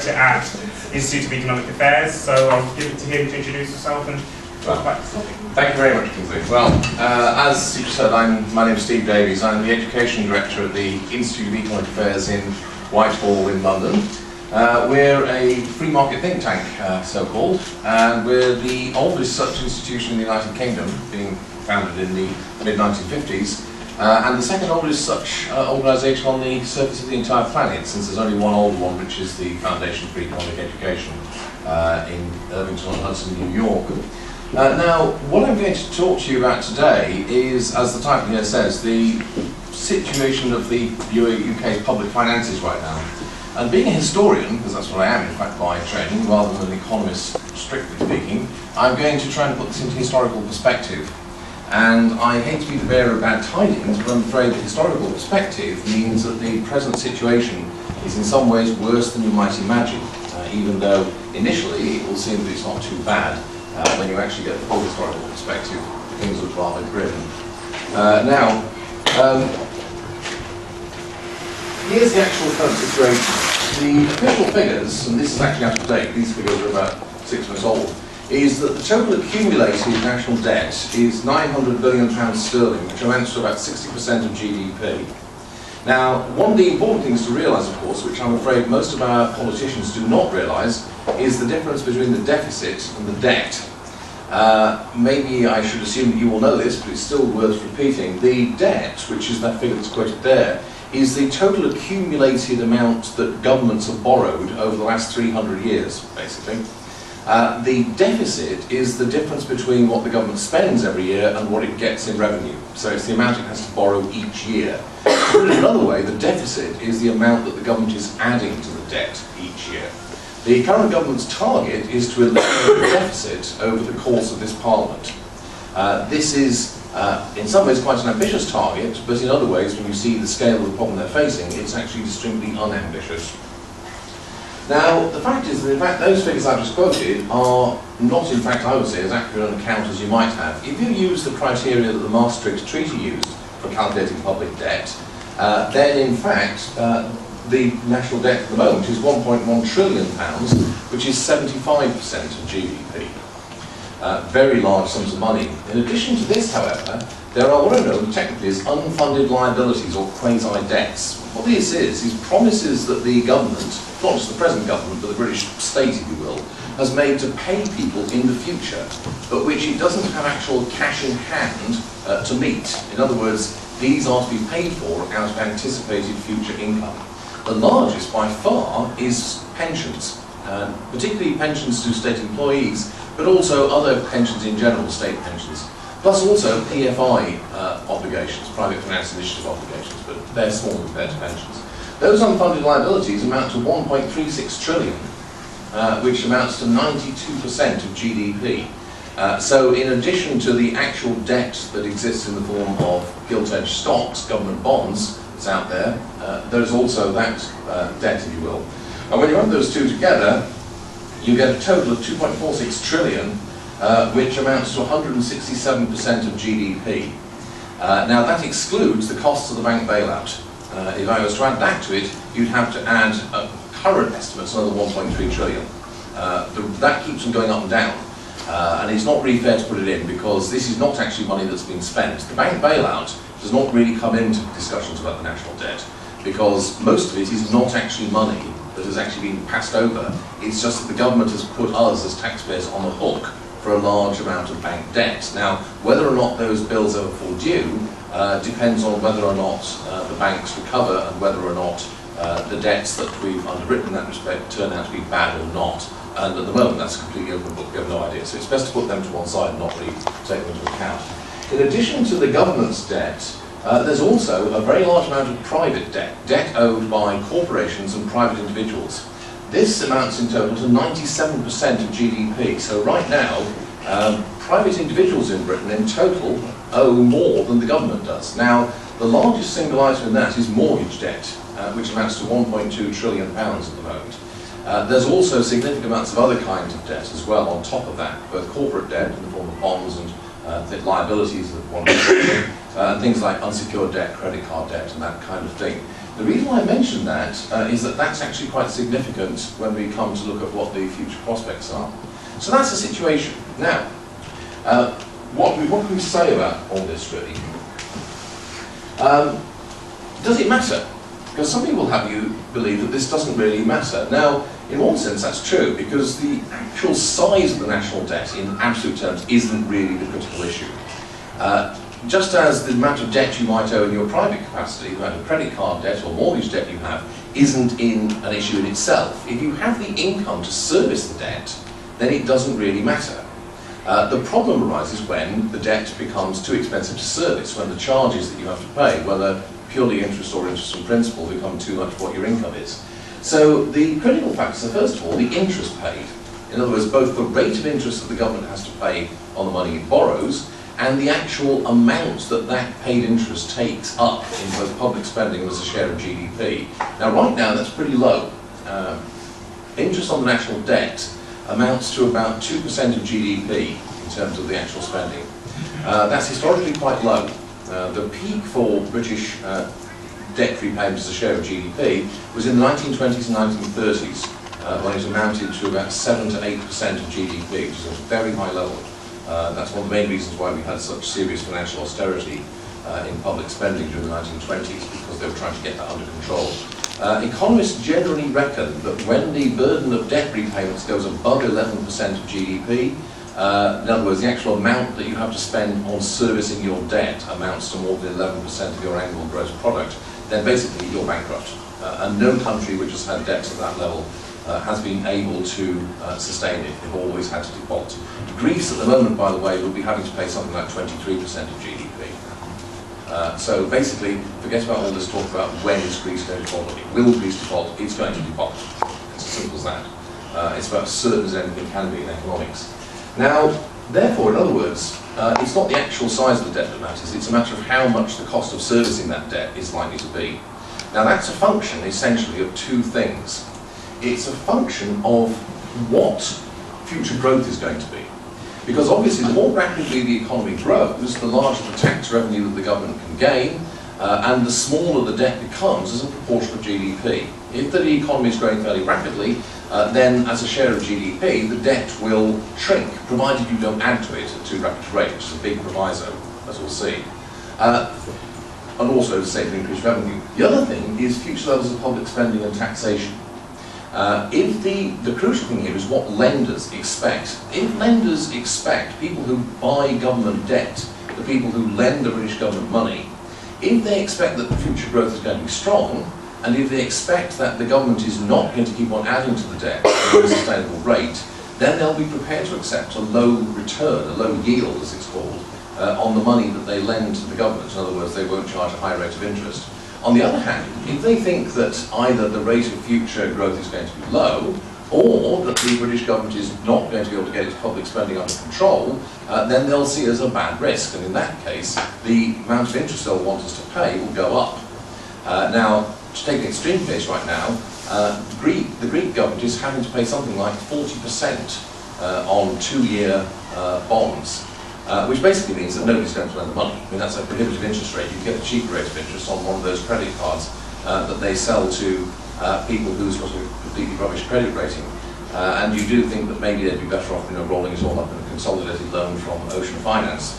Director at the Institute of Economic Affairs. So I'll give it to him to introduce himself and talk about this topic. Thank you very much, Kingsley. Well, as you said, my name is Steve Davies. I'm the Education Director at the Institute of Economic Affairs in Whitehall in London. We're a free market think tank, so-called, and we're the oldest such institution in the United Kingdom, being founded in the mid-1950s, and the second oldest such organisation on the surface of the entire planet, since there's only one old one, which is the Foundation for Economic Education in Irvington-on-Hudson, New York. Now, what I'm going to talk to you about today is, as the title here says, the situation of the UK's public finances right now. And being a historian, because that's what I am in fact by training, rather than an economist strictly speaking, I'm going to try and put this into historical perspective. And I hate to be the bearer of bad tidings, but I'm afraid the historical perspective means that the present situation is in some ways worse than you might imagine, even though initially it will seem that it's not too bad. When you actually get the full historical perspective, things look rather grim. Here's the actual current situation. The official figures, and this is actually out of date, these figures are about 6 months old, is that the total accumulated national debt is £900 billion sterling, which amounts to about 60% of GDP. Now, one of the important things to realise, of course, which I'm afraid most of our politicians do not realise, is the difference between the deficit and the debt. Maybe I should assume that you all know this, but it's still worth repeating. The debt, which is that figure that's quoted there, is the total accumulated amount that governments have borrowed over the last 300 years, basically. The deficit is the difference between what the government spends every year and what it gets in revenue. So it's the amount it has to borrow each year. To put it another way, the deficit is the amount that the government is adding to the debt each year. The current government's target is to eliminate the deficit over the course of this Parliament. This is, in some ways, quite an ambitious target, but in other ways, when you see the scale of the problem they're facing, it's actually extremely unambitious. Now, the fact is that, in fact, those figures I've just quoted are not, in fact, I would say, as accurate an account as you might have. If you use the criteria that the Maastricht Treaty used for calculating public debt, then, in fact, the national debt at the moment is £1.1 trillion, which is 75% of GDP. Very large sums of money. In addition to this, however, there are what are known technically as unfunded liabilities or quasi-debts. What this is promises that the government, not just the present government, but the British state, if you will, has made to pay people in the future, but which it doesn't have actual cash in hand to meet. In other words, these are to be paid for out of anticipated future income. The largest, by far, is pensions, particularly pensions to state employees, but also other pensions in general, state pensions, plus also PFI obligations, private finance initiative obligations, but they're small compared to pensions. Those unfunded liabilities amount to 1.36 trillion, which amounts to 92% of GDP. So in addition to the actual debt that exists in the form of gilt-edged stocks, government bonds, that's out there, there's also that debt, if you will. And when you add those two together, you get a total of 2.46 trillion, which amounts to 167% of GDP. Now that excludes the costs of the bank bailout. If I was to add that to it, you'd have to add current estimates, another 1.3 trillion. That keeps them going up and down. And it's not really fair to put it in, because this is not actually money that's been spent. The bank bailout does not really come into discussions about the national debt, because most of it is not actually money that has actually been passed over. It's just that the government has put us as taxpayers on the hook for a large amount of bank debt. Now, whether or not those bills ever fall due depends on whether or not the banks recover and whether or not the debts that we've underwritten in that respect turn out to be bad or not. And at the moment, that's a completely open book. We have no idea. So it's best to put them to one side and not really take them into account. In addition to the government's debt, there's also a very large amount of private debt, debt owed by corporations and private individuals. This amounts in total to 97% of GDP. So right now, private individuals in Britain in total owe more than the government does. Now, the largest single item in that is mortgage debt, which amounts to £1.2 trillion at the moment. There's also significant amounts of other kinds of debt as well on top of that, both corporate debt in the form of bonds and liabilities that one and things like unsecured debt, credit card debt, and that kind of thing. The reason why I mention that is that that's actually quite significant when we come to look at what the future prospects are. So that's the situation. Now, what can we say about all this, really? Does it matter? Because some people have you believe that this doesn't really matter. Now, in one sense, that's true, because the actual size of the national debt in absolute terms isn't really the critical issue. Just as the amount of debt you might owe in your private capacity, the amount of credit card debt or mortgage debt you have, isn't an issue in itself. If you have the income to service the debt, then it doesn't really matter. The problem arises when the debt becomes too expensive to service, when the charges that you have to pay, whether purely interest or interest and principal, become too much for what your income is. So the critical factors are, first of all, the interest paid. In other words, both the rate of interest that the government has to pay on the money it borrows, and the actual amount that that paid interest takes up in both public spending and as a share of GDP. Now, right now, that's pretty low. Interest on the national debt amounts to about 2% of GDP in terms of the actual spending. That's historically quite low. The peak for British debt repayments as a share of GDP was in the 1920s and 1930s, when it amounted to about 7 to 8% of GDP, which is a very high level. That's one of the main reasons why we had such serious financial austerity in public spending during the 1920s, because they were trying to get that under control. Economists generally reckon that when the burden of debt repayments goes above 11% of GDP, in other words, the actual amount that you have to spend on servicing your debt amounts to more than 11% of your annual gross product, then basically you're bankrupt. And no country which has had debts at that level has been able to sustain it. They've always had to default. Greece at the moment, by the way, will be having to pay something like 23% of GDP. So basically, forget about all this talk about when is Greece going to default. Will Greece default? It's going to default. It's as simple as that. It's about as certain as anything can be in economics. Now, therefore, in other words, it's not the actual size of the debt that matters, it's a matter of how much the cost of servicing that debt is likely to be. Now, that's a function, essentially, of two things. It's a function of what future growth is going to be. Because obviously, the more rapidly the economy grows, the larger the tax revenue that the government can gain, and the smaller the debt becomes as a proportion of GDP. If the economy is growing fairly rapidly, then as a share of GDP, the debt will shrink, provided you don't add to it at too rapid a rate, which is a big proviso, as we'll see. And also to say to increase revenue. The other thing is future levels of public spending and taxation. If the crucial thing here is what lenders expect. If lenders expect people who buy government debt, the people who lend the British government money, if they expect that the future growth is going to be strong, and if they expect that the government is not going to keep on adding to the debt at a sustainable rate, then they'll be prepared to accept a low return, a low yield as it's called, on the money that they lend to the government. In other words, they won't charge a high rate of interest. On the other hand, if they think that either the rate of future growth is going to be low, or that the British government is not going to be able to get its public spending under control, then they'll see it as a bad risk. And in that case, the amount of interest they'll want us to pay will go up. Now, to take an extreme case right now, the Greek government is having to pay something like 40% on 2-year bonds. Which basically means that nobody's going to lend the money. I mean, that's a prohibitive interest rate. You can get a cheaper rate of interest on one of those credit cards that they sell to people who's got a completely rubbish credit rating. And you do think that maybe they'd be better off, rolling it all up in a consolidated loan from Ocean Finance,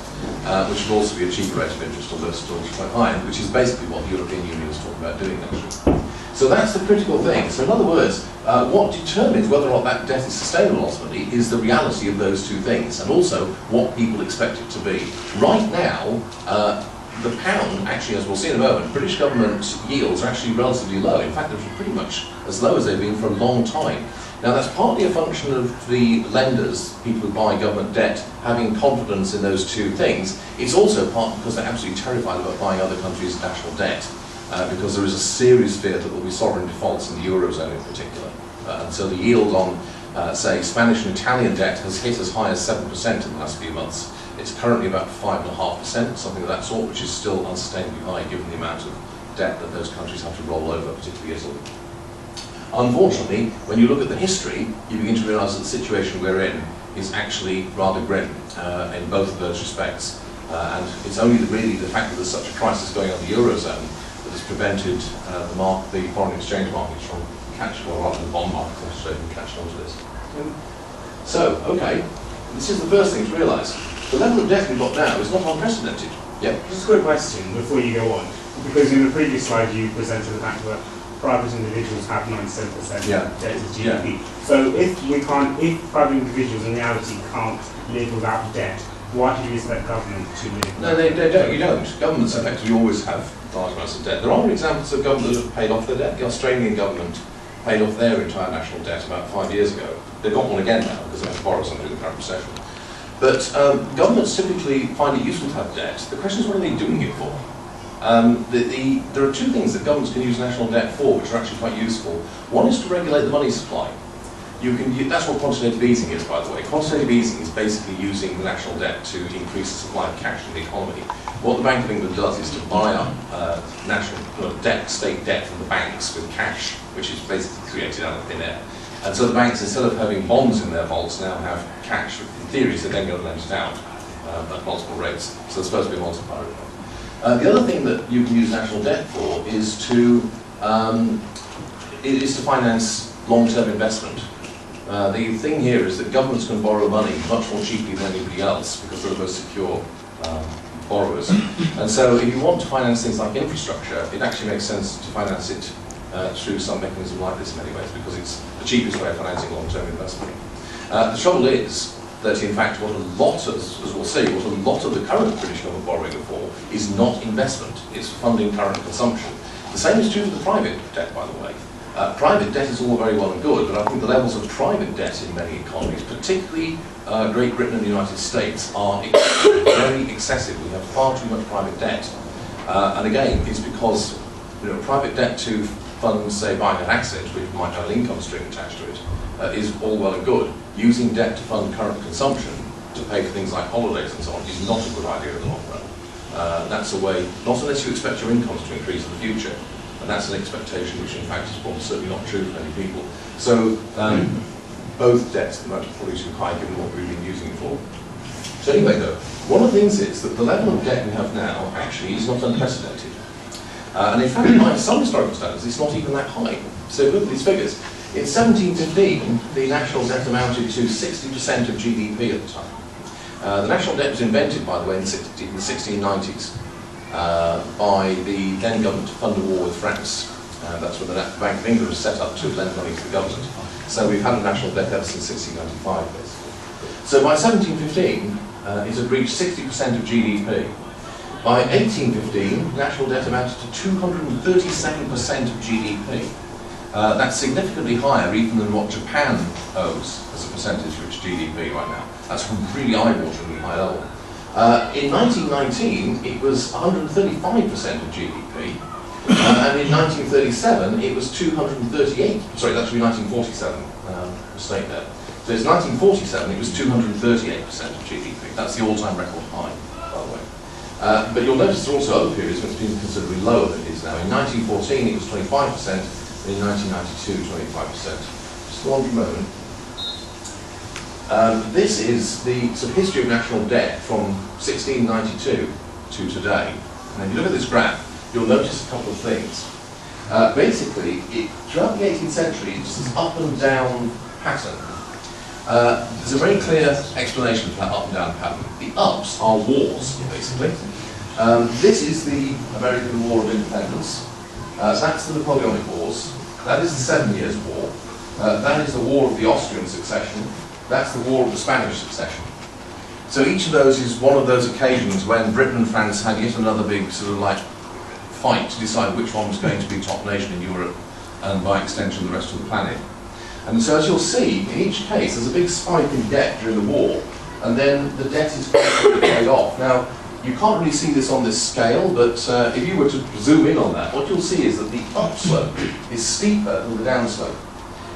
which would also be a cheaper rate of interest, although still quite high, which is basically what the European Union is talking about doing, actually. So that's the critical thing. So in other words, what determines whether or not that debt is sustainable ultimately is the reality of those two things, and also what people expect it to be. Right now, the pound, actually, as we'll see in a moment, British government yields are actually relatively low. In fact, they're pretty much as low as they've been for a long time. Now, that's partly a function of the lenders, people who buy government debt, having confidence in those two things. It's also partly because they're absolutely terrified about buying other countries' national debt. Because there is a serious fear that there will be sovereign defaults in the Eurozone in particular. And so the yield on, say, Spanish and Italian debt has hit as high as 7% in the last few months. It's currently about 5.5%, something of that sort, which is still unsustainably high given the amount of debt that those countries have to roll over, particularly Italy. Unfortunately, when you look at the history, you begin to realise that the situation we're in is actually rather grim in both of those respects. And it's only really the fact that there's such a crisis going on in the Eurozone has prevented the foreign exchange markets from catching, or rather the bond markets, I should say, from catching onto this. So, okay, this is the first thing to realise. The level of debt we've got now is not unprecedented. Yep. Just a quick question before you go on, because in the previous slide you presented the fact that private individuals have 97% debt to GDP. So if private individuals in reality can't live without debt, why do you expect government to live? No, they don't. You don't. Governments effectively always have large amounts of debt. There are examples of governments that have paid off their debt. The Australian government paid off their entire national debt about 5 years ago. They've got one again now because they have to borrow something in the current recession. But governments typically find it useful to have debt. The question is, what are they doing it for? There are two things that governments can use national debt for, which are actually quite useful. One is to regulate the money supply. That's what quantitative easing is, by the way. Quantitative easing is basically using the national debt to increase the supply of cash in the economy. What the Bank of England does is to buy up national debt, state debt from the banks with cash, which is basically created out of thin air. And so the banks, instead of having bonds in their vaults, now have cash. In theory, so they're going to lend it out at multiple rates. So there's supposed to be a multiplier effect. The other thing that you can use national debt for is to finance long-term investment. The thing here is that governments can borrow money much more cheaply than anybody else because they're the most secure borrowers. And so if you want to finance things like infrastructure, it actually makes sense to finance it through some mechanism like this in many ways, because it's the cheapest way of financing long-term investment. The trouble is that, in fact, what a lot of the current British government borrowing for is not investment, it's funding current consumption. The same is true for the private debt, by the way. Private debt is all very well and good, but I think the levels of private debt in many economies, particularly Great Britain and the United States, are very excessive. We have far too much private debt. And again, it's because private debt to fund, say, buying an asset, which might have an income stream attached to it, is all well and good. Using debt to fund current consumption, to pay for things like holidays and so on, is not a good idea in the long run. That's a way, not unless you expect your incomes to increase in the future. And that's an expectation which, in fact, is almost certainly not true for many people. So, both debts at the moment are probably too high given what we've been using it for. So anyway, though, one of the things is that the level of debt we have now actually is not unprecedented. And in fact, by some historical standards, it's not even that high. So look at these figures. In 1715, the national debt amounted to 60% of GDP at the time. The national debt was invented, by the way, in the 1690s. By the then government to fund a war with France. That's when the Bank of England was set up to lend money to the government. So we've had a national debt ever since 1695, basically. So by 1715, it had reached 60% of GDP. By 1815, national debt amounted to 237% of GDP. That's significantly higher even than what Japan owes as a percentage of its GDP right now. That's a really eye-wateringly high level. In 1919, it was 135% of GDP, and in 1937, it was 238. Sorry, that should be 1947. Mistake there. So it's 1947. It was 238% of GDP. That's the all-time record high, by the way. But you'll notice there are also other periods when it's been considerably lower than it is now. In 1914, it was 25%. And in 1992, 25%. Just go on for a moment. This is the sort of history of national debt from 1692 to today. And if you look at this graph, you'll notice a couple of things. Basically, throughout the 18th century, it's just this up and down pattern. There's a very clear explanation for that up and down pattern. The ups are wars, basically. This is the American War of Independence. That's the Napoleonic Wars. That is the 7 Years' War. That is the War of the Austrian Succession. That's the War of the Spanish Succession. So each of those is one of those occasions when Britain and France had yet another big sort of like fight to decide which one was going to be top nation in Europe and by extension the rest of the planet. And so as you'll see, in each case there's a big spike in debt during the war, and then the debt is paid off. Now, you can't really see this on this scale, but if you were to zoom in on that, what you'll see is that the upslope is steeper than the downslope.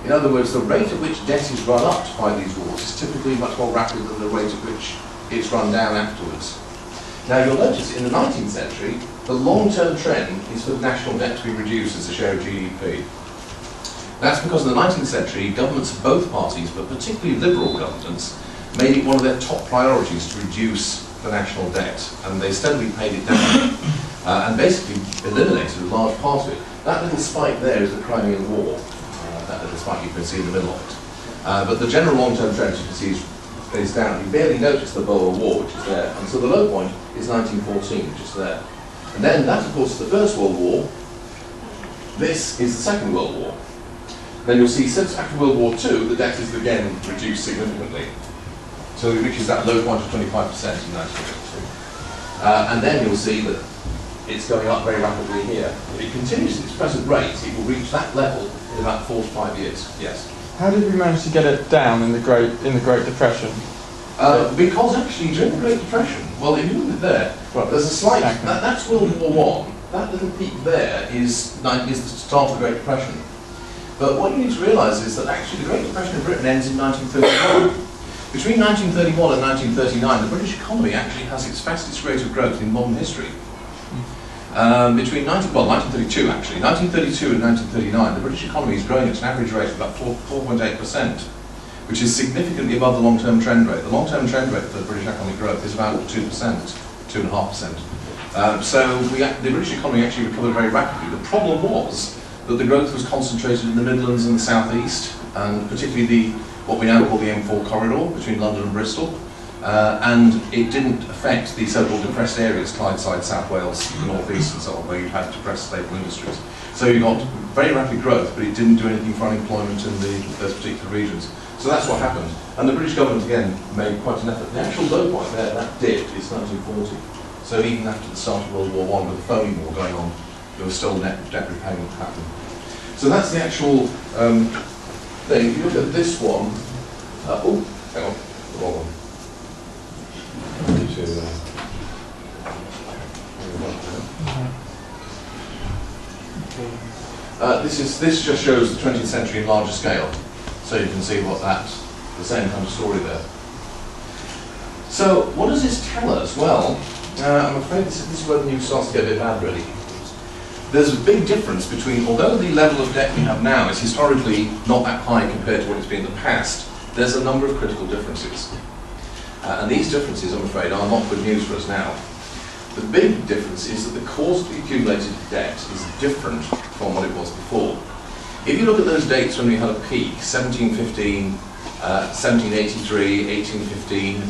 In other words, the rate at which debt is run up to fight these wars is typically much more rapid than the rate at which it's run down afterwards. Now you'll notice in the 19th century, the long-term trend is for national debt to be reduced as a share of GDP. That's because in the 19th century, governments of both parties, but particularly liberal governments, made it one of their top priorities to reduce the national debt, and they steadily paid it down. and basically eliminated a large part of it. That little spike there is the Crimean War. That little spike you can see in the middle of it. But the general long-term trend, as you can see, is down. You barely notice the Boer War, which is there. And so the low point is 1914, which is there. And then that, of course, is the First World War. This is the Second World War. Then you'll see since after World War II, the debt is again reduced significantly. So it reaches that low point of 25% in 1952. And then you'll see that it's going up very rapidly here. If it continues at its present rate, it will reach that level in about 4 to 5 years. Yes? How did we manage to get it down in the Great Depression? Because actually during the Great Depression, well, if you look at there, there's a slight, that's World War I. That little peak there is the start of the Great Depression. But what you need to realise is that actually the Great Depression in Britain ends in 1931. Between 1931 and 1939, the British economy actually has its fastest rate of growth in modern history. Between 1932 actually, 1932 and 1939, the British economy is growing at an average rate of about 4.8%, which is significantly above the long-term trend rate. The long-term trend rate for the British economic growth is about 2%, 2.5%. So the British economy actually recovered very rapidly. The problem was that the growth was concentrated in the Midlands and the South East, and particularly what we now call the M4 corridor between London and Bristol. And it didn't affect the so-called depressed areas, Clydeside, South Wales, the North East and so on, where you had depressed staple industries. So you got very rapid growth, but it didn't do anything for unemployment in those particular regions. So that's what happened. And the British government, again, made quite an effort. The actual low point there, that dip, is 1940. So even after the start of World War I, with the phony war going on, there was still debt repayment happening. So that's the actual thing. If you look at this one, hang on, the wrong one. This just shows the 20th century in larger scale, so you can see the same kind of story there. So what does this tell us? Well, I'm afraid this is where the news starts to get a bit bad, really. There's a big difference between, although the level of debt we have now is historically not that high compared to what it's been in the past, there's a number of critical differences. And these differences, I'm afraid, are not good news for us now. The big difference is that the cause of the accumulated debt is different from what it was before. If you look at those dates when we had a peak, 1715, 1783, 1815,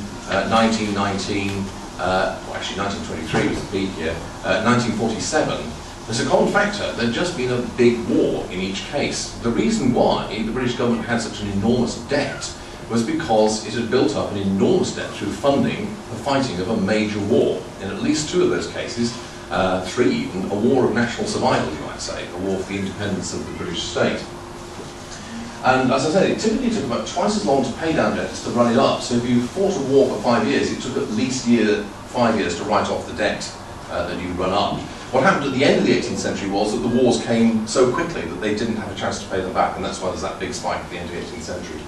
1919, actually 1923 was the peak here, 1947, there's a common factor. There'd just been a big war in each case. The reason why the British government had such an enormous debt was because it had built up an enormous debt through funding the fighting of a major war. In at least 2 of those cases, 3 even, a war of national survival, you might say, a war for the independence of the British state. And as I said, it typically took about twice as long to pay down debt as to run it up. So if you fought a war for 5 years, it took at least 5 years to write off the debt that you'd run up. What happened at the end of the 18th century was that the wars came so quickly that they didn't have a chance to pay them back, and that's why there's that big spike at the end of the 18th century.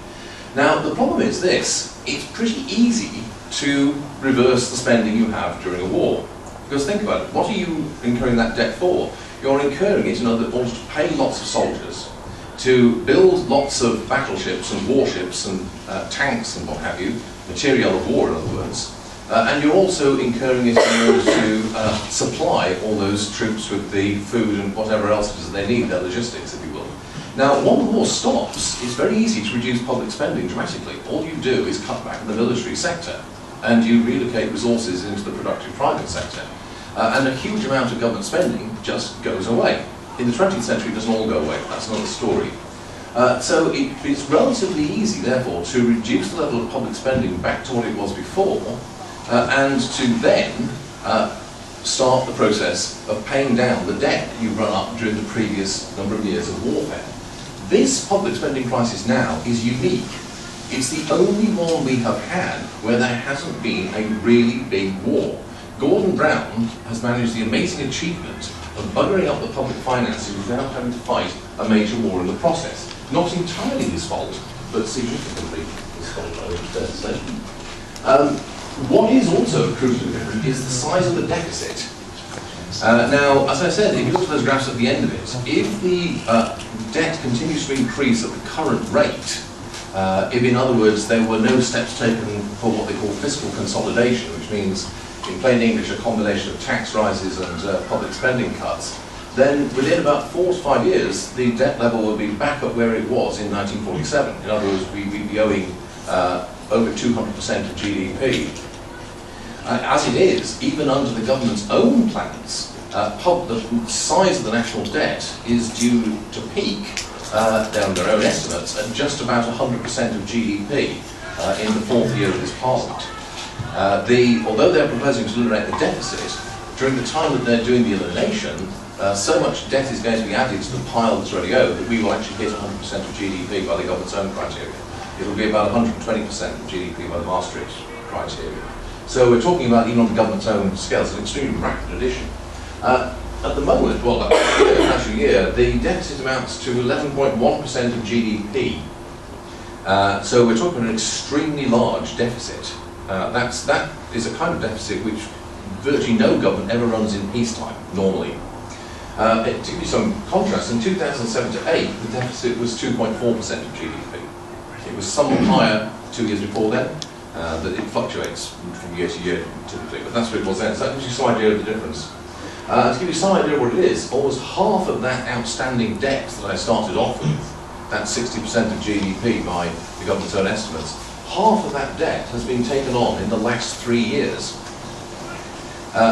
Now, the problem is this: it's pretty easy to reverse the spending you have during a war. Because think about it, what are you incurring that debt for? You're incurring it in order to pay lots of soldiers, to build lots of battleships and warships and tanks and what have you, material of war in other words, and you're also incurring it in order to supply all those troops with the food and whatever else it is that they need, their logistics, if you will. Now, when the war stops, it's very easy to reduce public spending dramatically. All you do is cut back in the military sector, and you relocate resources into the productive private sector. And a huge amount of government spending just goes away. In the 20th century, it doesn't all go away. That's another story. So it's relatively easy, therefore, to reduce the level of public spending back to what it was before, and to then start the process of paying down the debt that you've run up during the previous number of years of warfare. This public spending crisis now is unique. It's the only one we have had where there hasn't been a really big war. Gordon Brown has managed the amazing achievement of buggering up the public finances without having to fight a major war in the process. Not entirely his fault, but significantly his fault, I would dare say. What is also crucially different is the size of the deficit. Now, as I said, if you look at those graphs at the end of it, if the debt continues to increase at the current rate, if in other words there were no steps taken for what they call fiscal consolidation, which means in plain English, a combination of tax rises and public spending cuts, then within about 4 to 5 years, the debt level will be back up where it was in 1947. In other words, we'd be owing over 200% of GDP. As it is, even under the government's own plans, the size of the national debt is due to peak, down their own estimates, at just about 100% of GDP in the 4th year of this Parliament. Although they're proposing to eliminate the deficit, during the time that they're doing the elimination, so much debt is going to be added to the pile that's already owed that we will actually hit 100% of GDP by the government's own criteria. It will be about 120% of GDP by the Maastricht criteria. So we're talking about, even on the government's own scale, it's an extremely rapid addition. At the moment, well, financial year, the deficit amounts to 11.1% of GDP. So we're talking an extremely large deficit. That is a kind of deficit which virtually no government ever runs in peacetime, normally. To give you some contrast, in 2007 to 8, the deficit was 2.4% of GDP. It was somewhat higher 2 years before then, but it fluctuates from year to year typically, but that's what it was then. So that gives you some idea of the difference. To give you some idea of what it is, almost half of that outstanding debt that I started off with, that 60% of GDP by the government's own estimates, half of that debt has been taken on in the last 3 years.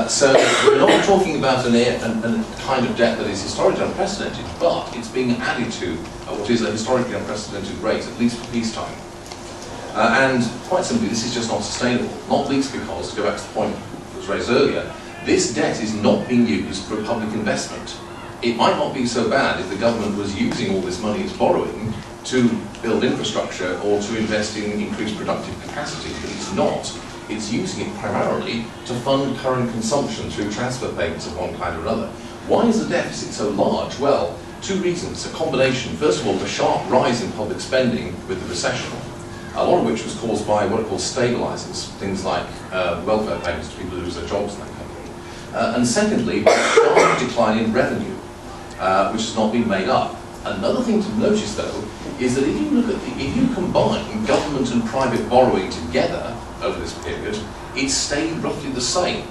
So we're not talking about a kind of debt that is historically unprecedented, but it's being added to what is a historically unprecedented rate, at least for peacetime. And quite simply, this is just not sustainable, not least because, to go back to the point that was raised earlier, this debt is not being used for public investment. It might not be so bad if the government was using all this money it's borrowing to build infrastructure or to invest in increased productive capacity, but it's not. It's using it primarily to fund current consumption through transfer payments of one kind or another. Why is the deficit so large? Well, 2 reasons. A combination. First of all, the sharp rise in public spending with the recession, a lot of which was caused by what are called stabilisers, things like welfare payments to people who lose their jobs in that country. And secondly, a sharp decline in revenue, which has not been made up. Another thing to notice, though, is that if you combine government and private borrowing together over this period, it stayed roughly the same.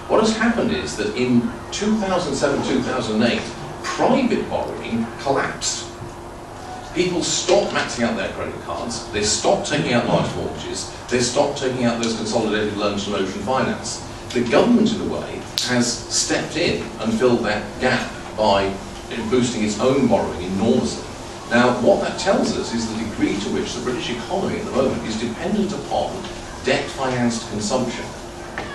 What has happened is that in 2007-2008, private borrowing collapsed. People stopped maxing out their credit cards, they stopped taking out large mortgages, they stopped taking out those consolidated loans from ocean finance. The government, in a way, has stepped in and filled that gap by boosting its own borrowing enormously. Now, what that tells us is the degree to which the British economy at the moment is dependent upon debt-financed consumption,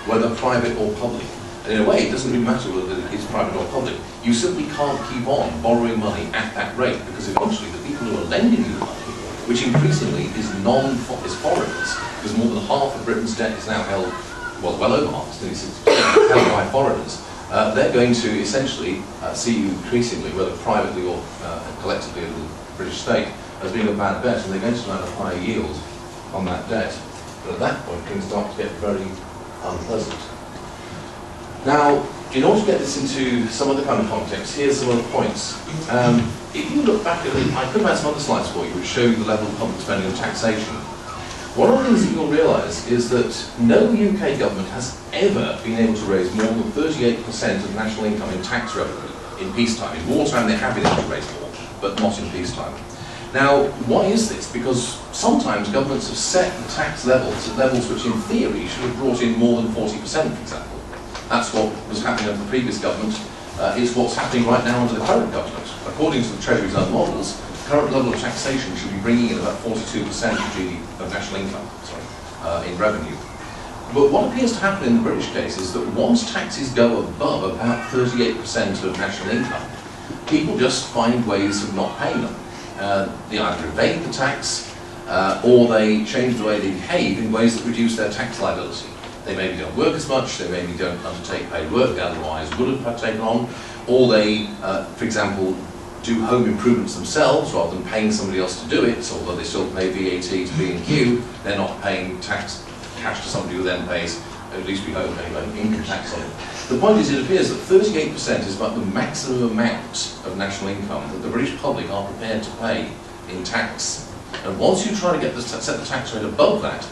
whether private or public. And in a way, it doesn't really matter whether it's private or public. You simply can't keep on borrowing money at that rate, because eventually the people who are lending you the money, which increasingly is foreigners, because more than half of Britain's debt is now held, well over half, it's held by foreigners. They're going to essentially see you increasingly, whether privately or collectively as the British state, as being a bad bet, and they're going to demand a higher yield on that debt. But at that point, things start to get very unpleasant. Now, in order to get this into some other kind of context, here's some other points. If you look back at it, I could have had some other slides for you which show you the level of public spending and taxation. One of the things that you'll realise is that no UK government has ever been able to raise more than 38% of national income in tax revenue in peacetime. In wartime they have been able to raise more, but not in peacetime. Now, why is this? Because sometimes governments have set the tax levels at levels which in theory should have brought in more than 40%, for example. That's what was happening under the previous government. It's what's happening right now under the current government. According to the Treasury's own models, the current level of taxation should be bringing in about 42% of national income, in revenue. But what appears to happen in the British case is that once taxes go above about 38% of national income, people just find ways of not paying them. They either evade the tax, or they change the way they behave in ways that reduce their tax liability. They maybe don't work as much, they maybe don't undertake paid work they otherwise would have taken on, or they, for example, do home improvements themselves rather than paying somebody else to do it. So although they still pay VAT to B&Q, they're not paying tax cash to somebody who then pays, at least we hope anyway, income tax on it. The point is, it appears that 38% is about the maximum amount of national income that the British public are prepared to pay in tax. And once you try to set the tax rate above that,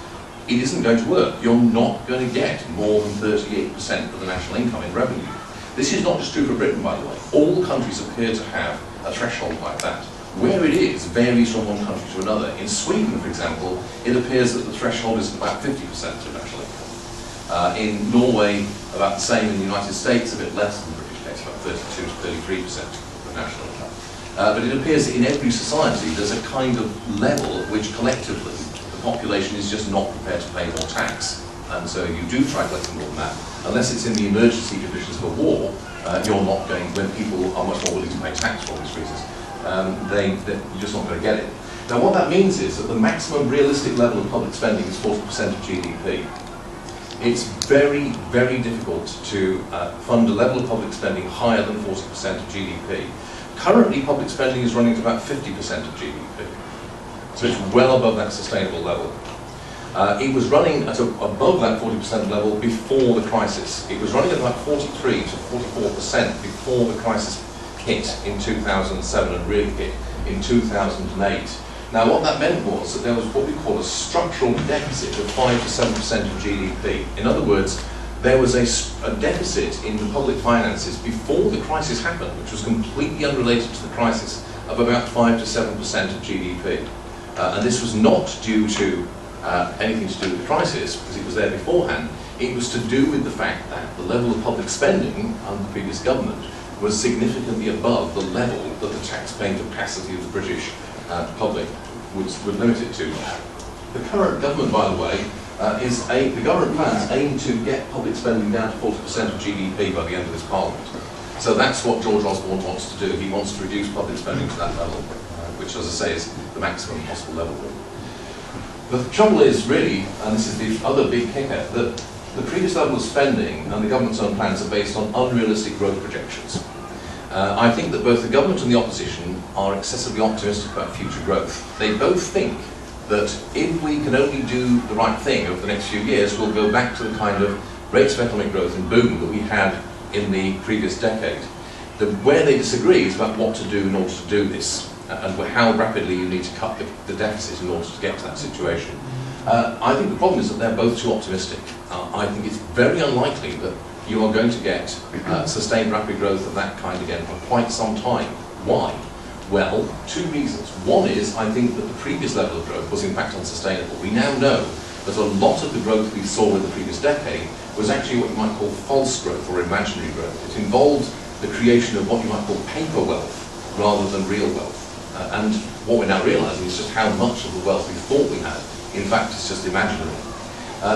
it isn't going to work. You're not going to get more than 38% of the national income in revenue. This is not just true for Britain, by the way. All countries appear to have a threshold like that. Where it is varies from one country to another. In Sweden, for example, it appears that the threshold is about 50% of national income. In Norway, about the same. In the United States, a bit less than the British case, about 32 to 33% of national income. But it appears that in every society there's a kind of level at which collectively the population is just not prepared to pay more tax. And so you do try collecting more than that. Unless it's in the emergency conditions of a war, you're not going, when people are much more willing to pay tax for obvious reasons, you're just not going to get it. Now what that means is that the maximum realistic level of public spending is 40% of GDP. It's very, very difficult to fund a level of public spending higher than 40% of GDP. Currently, public spending is running at about 50% of GDP. So it's well above that sustainable level. It was running at above that 40% level before the crisis. It was running at about 43 to 44% before the crisis hit in 2007 and really hit in 2008. Now what that meant was that there was what we call a structural deficit of 5 to 7% of GDP. In other words, there was a deficit in the public finances before the crisis happened, which was completely unrelated to the crisis, of about 5 to 7% of GDP. And this was not due to anything to do with the crisis, because it was there beforehand. It was to do with the fact that the level of public spending under the previous government was significantly above the level that the tax-paying capacity of the British public would limit it to. The current government, by the way, the government plans aim to get public spending down to 40% of GDP by the end of this Parliament. So that's what George Osborne wants to do. He wants to reduce public spending to that level, which, as I say, is the maximum possible level. But the trouble is, really, and this is the other big kicker, that the previous level of spending and the government's own plans are based on unrealistic growth projections. I think that both the government and the opposition are excessively optimistic about future growth. They both think that if we can only do the right thing over the next few years, we'll go back to the kind of rates of economic growth and boom that we had in the previous decade. Where they disagree is about what to do in order to do this, and how rapidly you need to cut the deficit in order to get to that situation. I think the problem is that they're both too optimistic. I think it's very unlikely that you are going to get sustained rapid growth of that kind again for quite some time. Why? Well, two reasons. One is, I think that the previous level of growth was in fact unsustainable. We now know that a lot of the growth we saw in the previous decade was actually what you might call false growth or imaginary growth. It involved the creation of what you might call paper wealth rather than real wealth. And what we're now realising is just how much of the wealth we thought we had, in fact, is just imaginary.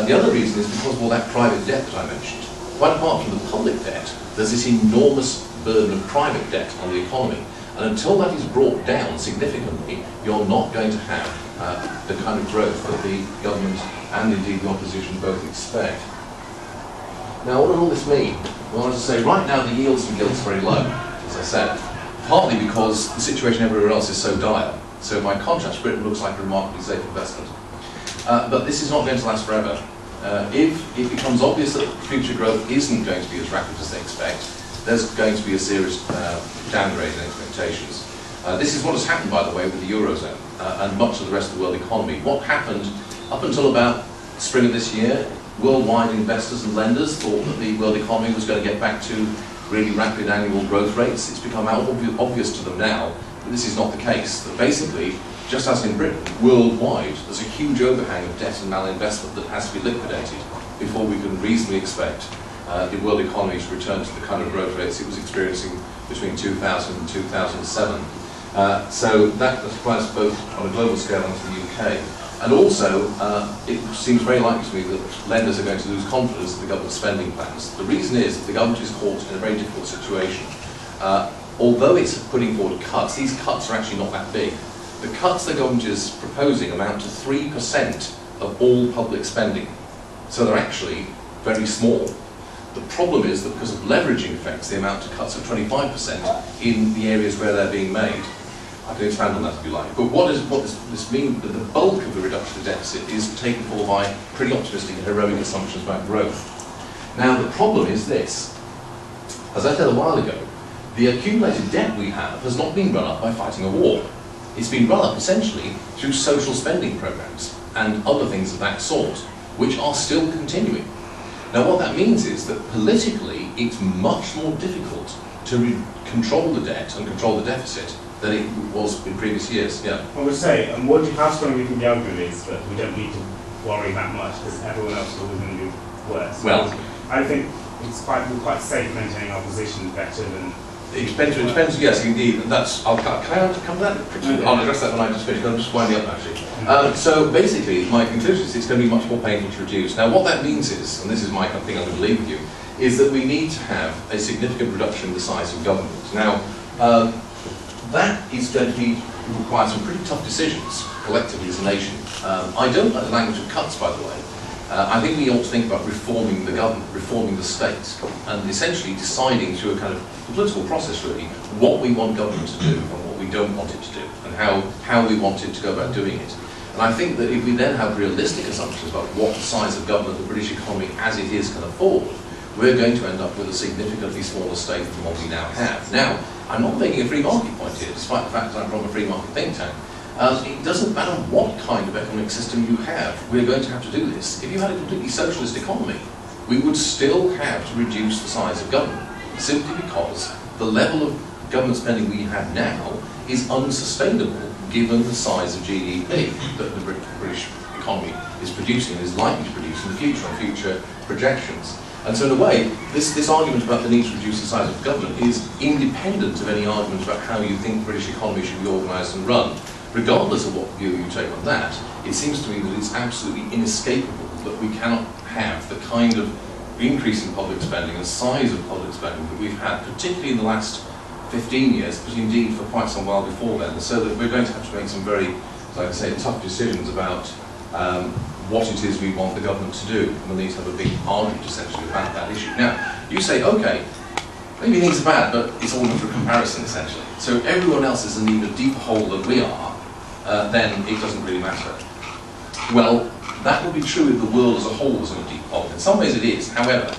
The other reason is because of all that private debt that I mentioned. Quite apart from the public debt, there's this enormous burden of private debt on the economy. And until that is brought down significantly, you're not going to have the kind of growth that the government and indeed the opposition both expect. Now, what does all this mean? Well, as I say, right now the yields and gilts are very low, as I said, partly because the situation everywhere else is so dire. So by contrast, Britain looks like a remarkably safe investment. But this is not going to last forever. If it becomes obvious that future growth isn't going to be as rapid as they expect, there's going to be a serious downgrade in expectations. This is what has happened, by the way, with the Eurozone and much of the rest of the world economy. What happened up until about spring of this year, worldwide investors and lenders thought that the world economy was going to get back to really rapid annual growth rates. It's become obvious to them now that this is not the case. That basically, just as in Britain, worldwide, there's a huge overhang of debt and malinvestment that has to be liquidated before we can reasonably expect the world economy to return to the kind of growth rates it was experiencing between 2000 and 2007. So that applies both on a global scale and to the UK. And also, it seems very likely to me that lenders are going to lose confidence in the government's spending plans. The reason is that the government is caught in a very difficult situation. Although it's putting forward cuts, these cuts are actually not that big. The cuts the government is proposing amount to 3% of all public spending. So they're actually very small. The problem is that because of leveraging effects, they amount to cuts of 25% in the areas where they're being made. I can expand on that if you like. But what does this mean? That the bulk of the reduction of deficit is taken for by pretty optimistic and heroic assumptions about growth. Now the problem is this. As I said a while ago, the accumulated debt we have has not been run up by fighting a war. It's been run up essentially through social spending programs and other things of that sort. which are still continuing. Now what that means is that politically it's much more difficult to control the debt and control the deficit than it was in previous years. Yeah. I would say, how strong do you think the argument is that we don't need to worry that much because everyone else is always going to do worse? Well, I think we're quite safe maintaining our position better than. It depends, yes, indeed. And that's, can I come to that quickly? Okay. I'll address that when I just finish. I'm just winding up actually. So basically, my conclusion is it's going to be much more painful to reduce. Now, what that means is, and this is my thing I'm going to leave with you, is that we need to have a significant reduction in the size of government. Now, that is going to require some pretty tough decisions collectively as a nation. I don't like the language of cuts, by the way. I think we ought to think about reforming the government, reforming the state, and essentially deciding through a kind of political process, really, what we want government to do and what we don't want it to do, and how we want it to go about doing it. And I think that if we then have realistic assumptions about what the size of government the British economy as it is can afford, we're going to end up with a significantly smaller state than what we now have. Now, I'm not making a free market point here, despite the fact that I'm from a free market think tank. It doesn't matter what kind of economic system you have, we're going to have to do this. If you had a completely socialist economy, we would still have to reduce the size of government, simply because the level of government spending we have now is unsustainable given the size of GDP that the British economy is producing and is likely to produce in the future on future projections. And so in a way, this argument about the need to reduce the size of government is independent of any argument about how you think the British economy should be organised and run. Regardless of what view you take on that, it seems to me that it's absolutely inescapable that we cannot have the kind of increase in public spending and size of public spending that we've had, particularly in the last 15 years, but indeed for quite some while before then, so that we're going to have to make some very, like I say, tough decisions about what it is we want the government to do. We'll need to have a big argument essentially about that issue. Now, you say, okay, maybe things are bad, but it's all for comparison essentially. So if everyone else is in even a deeper hole than we are, then it doesn't really matter. Well, that would be true if the world as a whole was in a deep hole. In some ways it is. However,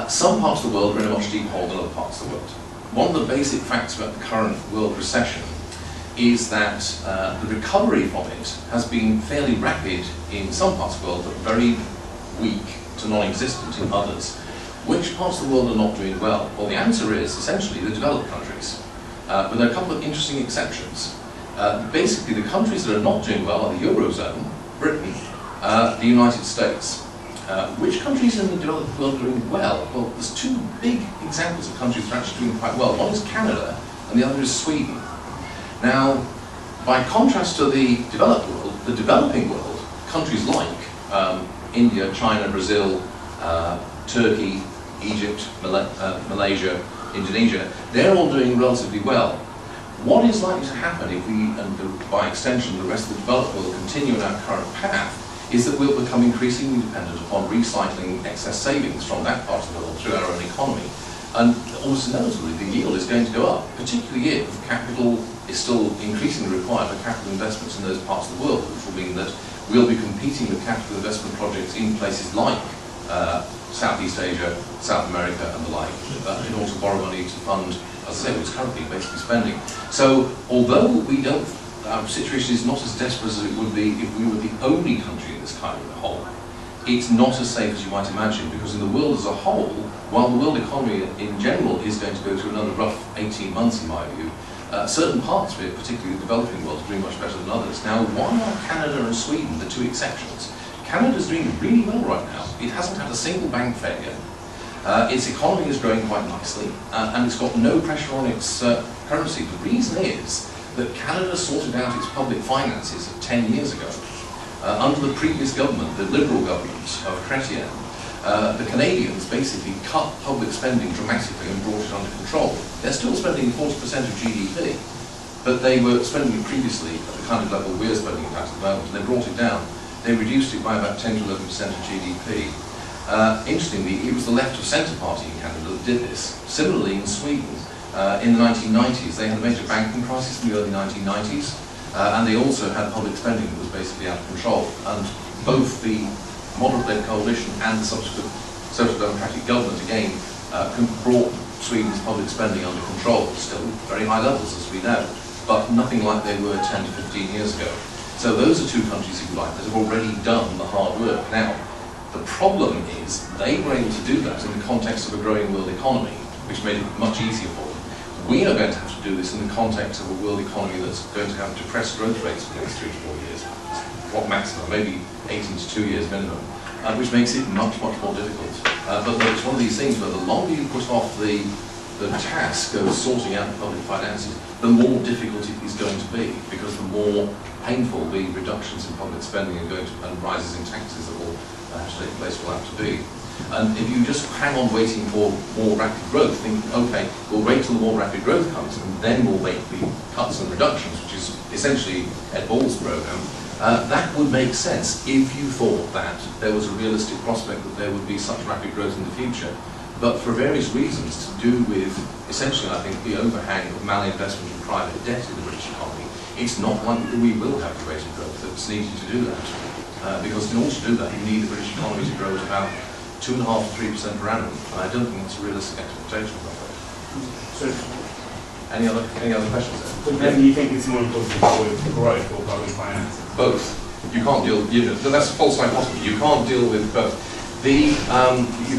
some parts of the world are in a much deeper hole than other parts of the world. One of the basic facts about the current world recession is that the recovery from it has been fairly rapid in some parts of the world, but very weak to non-existent in others. Which parts of the world are not doing well? Well, the answer is essentially the developed countries, but there are a couple of interesting exceptions. Basically, the countries that are not doing well are the Eurozone, Britain, the United States. Which countries in the developed world are doing well? Well, there's two big examples of countries that are actually doing quite well. One is Canada, and the other is Sweden. Now, by contrast to the developed world, the developing world, countries like India, China, Brazil, Turkey, Egypt, Malaysia, Indonesia, they're all doing relatively well. What is likely to happen if we, and by extension the rest of the developed world, continue in our current path, is that we'll become increasingly dependent upon recycling excess savings from that part of the world through our own economy. And almost inevitably the yield is going to go up, particularly if capital is still increasingly required for capital investments in those parts of the world, which will mean that we'll be competing with capital investment projects in places like Southeast Asia, South America and the like, in order to borrow money to fund, as I say, what's currently basically spending. So although our situation is not as desperate as it would be if we were the only country in this kind of hole, it's not as safe as you might imagine, because in the world as a whole, while the world economy in general is going to go through another rough 18 months in my view, certain parts of it, particularly the developing world, are doing much better than others. Now, why are Canada and Sweden the two exceptions? Canada's doing really well right now. It hasn't had a single bank failure. Its economy is growing quite nicely, and it's got no pressure on its currency. The reason is that Canada sorted out its public finances 10 years ago. Under the previous government, the Liberal government of Chrétien, the Canadians basically cut public spending dramatically and brought it under control. They're still spending 40% of GDP, but they were spending it previously at the kind of level we're spending it at the moment, and they brought it down. They reduced it by about 10 to 11% of GDP. Interestingly, it was the left of centre party in Canada that did this. Similarly, in Sweden, in the 1990s, they had a major banking crisis in the early 1990s, and they also had public spending that was basically out of control. And both the moderate-led coalition and the subsequent Social Democratic government, again, brought Sweden's public spending under control. Still very high levels, as we know, but nothing like they were 10 to 15 years ago. So those are two countries, if you like, that have already done the hard work. Now, the problem is they were able to do that in the context of a growing world economy, which made it much easier for them. We are going to have to do this in the context of a world economy that's going to have depressed growth rates for the next 3 to 4 years. What maximum? Maybe 18 to 2 years minimum, which makes it much, much more difficult. But it's one of these things where the longer you put off the task of sorting out public finances, the more difficult it is going to be, because the more painful the reductions in public spending are going to, and rises in taxes that will have to take place will have to be. And if you just hang on waiting for more rapid growth, thinking, okay, we'll wait till the more rapid growth comes, and then we'll make the cuts and reductions, which is essentially Ed Ball's program, that would make sense if you thought that there was a realistic prospect that there would be such rapid growth in the future. But for various reasons to do with, essentially, I think, the overhang of malinvestment in private debt in the British economy, it's not likely that we will have the rate of growth that's needed to do that. Because in order to do that, you need the British economy to grow at about 2.5% to 3% per annum. And I don't think that's a realistic expectation of that. So, any other questions there? But then you think it's more important with growth or public finances? Both. You can't deal, that's a false hypothesis. You can't deal with both. You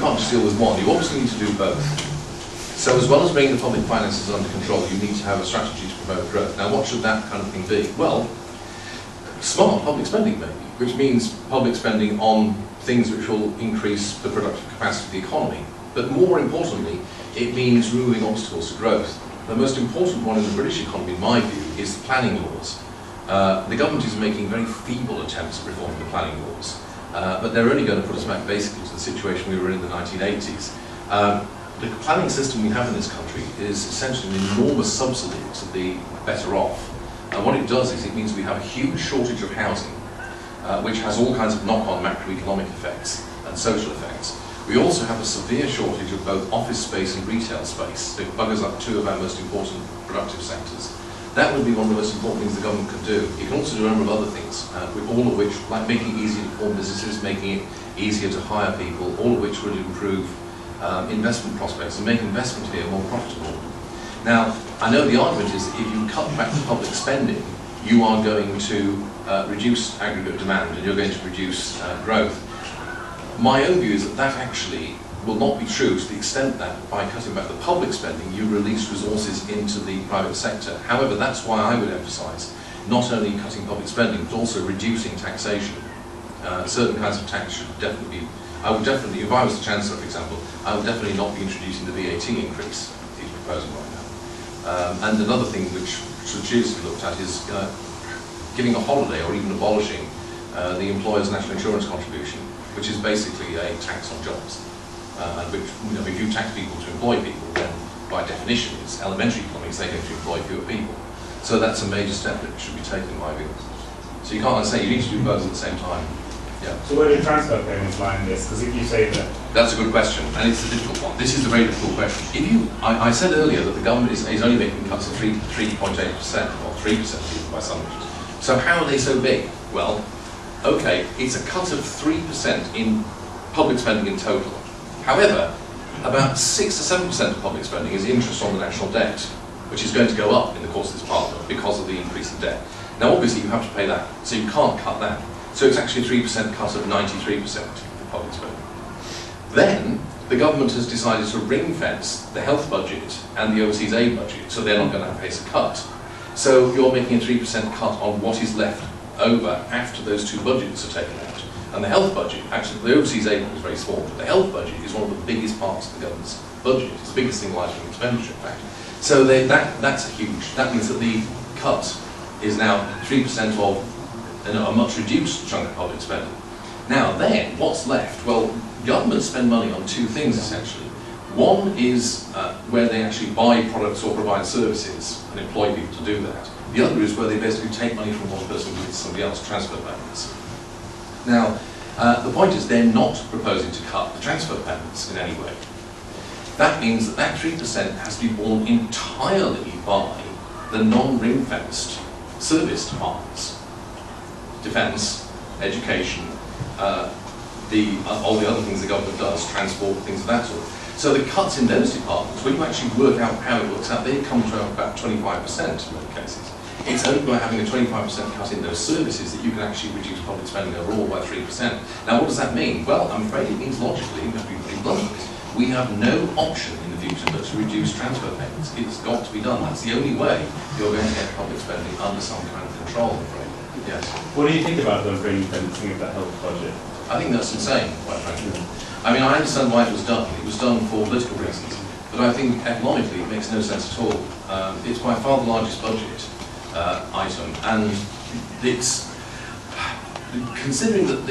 can't just deal with one. You obviously need to do both. So as well as bringing the public finances under control, you need to have a strategy to promote growth. Now what should that kind of thing be? Well, smart public spending maybe, which means public spending on things which will increase the productive capacity of the economy. But more importantly, it means removing obstacles to growth. The most important one in the British economy, in my view, is the planning laws. The government is making very feeble attempts at reforming the planning laws. But they're only going to put us back basically to the situation we were in the 1980s. The planning system we have in this country is essentially an enormous subsidy to the better off. And what it does is it means we have a huge shortage of housing, which has all kinds of knock-on macroeconomic effects and social effects. We also have a severe shortage of both office space and retail space. It buggers up two of our most important productive sectors. That would be one of the most important things the government could do. It can also do a number of other things, all of which, like making it easier to form businesses, making it easier to hire people, all of which would improve investment prospects and make investment here more profitable. Now, I know the argument is that if you cut back the public spending, you are going to reduce aggregate demand and you're going to reduce growth. My own view is that that actually will not be true to the extent that by cutting back the public spending, you release resources into the private sector. However, that's why I would emphasise not only cutting public spending, but also reducing taxation. Certain kinds of tax should definitely be, I would definitely, if I was the Chancellor, for example, I would definitely not be introducing the VAT increase that he's proposing right now. And another thing which should seriously be looked at is giving a holiday or even abolishing the employer's national insurance contribution, which is basically a tax on jobs. And which, if you tax people to employ people, then by definition, it's elementary economics, they're going to employ fewer people. So that's a major step that should be taken, in my view. So you can't say you need to do both at the same time. Yeah. So where do transfer payments lie in this? Because if you say that... That's a good question, and it's a difficult one. This is a very difficult question. If you, I said earlier that the government is only making cuts of 3.8%, or 3% even by some measures. So how are they so big? Well, okay, it's a cut of 3% in public spending in total. However, about 6 to 7% of public spending is interest on the national debt, which is going to go up in the course of this parliament because of the increase in debt. Now, obviously, you have to pay that, so you can't cut that. So it's actually a 3% cut of 93% of public spending. Then, the government has decided to ring-fence the health budget and the overseas aid budget, so they're not going to have to face a cut. So you're making a 3% cut on what is left over after those two budgets are taken out. And the health budget, actually, the overseas aid is very small, but the health budget is one of the biggest parts of the government's budget. It's the biggest single item of expenditure, in fact. So that's huge. That means that the cut is now 3% of a much reduced chunk of public spending. Now then, what's left? Well, governments spend money on two things, essentially. One is where they actually buy products or provide services and employ people to do that. The other is where they basically take money from one person and give it to somebody else, transfer payments. Now, the point is they're not proposing to cut the transfer payments in any way. That means that 3% has to be borne entirely by the non-ring-fenced service departments. Defence, education, all the other things the government does, transport, things of that sort. So the cuts in those departments, when you actually work out how it works out, they come to about 25% in many cases. It's only by having a 25% cut in those services that you can actually reduce public spending overall by 3%. Now, what does that mean? Well, I'm afraid it means logically, you have to be pretty blunt, we have no option in the future but to reduce transfer payments. It's got to be done. That's the only way you're going to get public spending under some kind of control, I'm afraid. Yes. What do you think about the ring-fencing of that health budget? I think that's insane, quite frankly. I mean, I understand why it was done. It was done for political reasons. But I think economically it makes no sense at all. It's by far the largest budget item, and it's considering that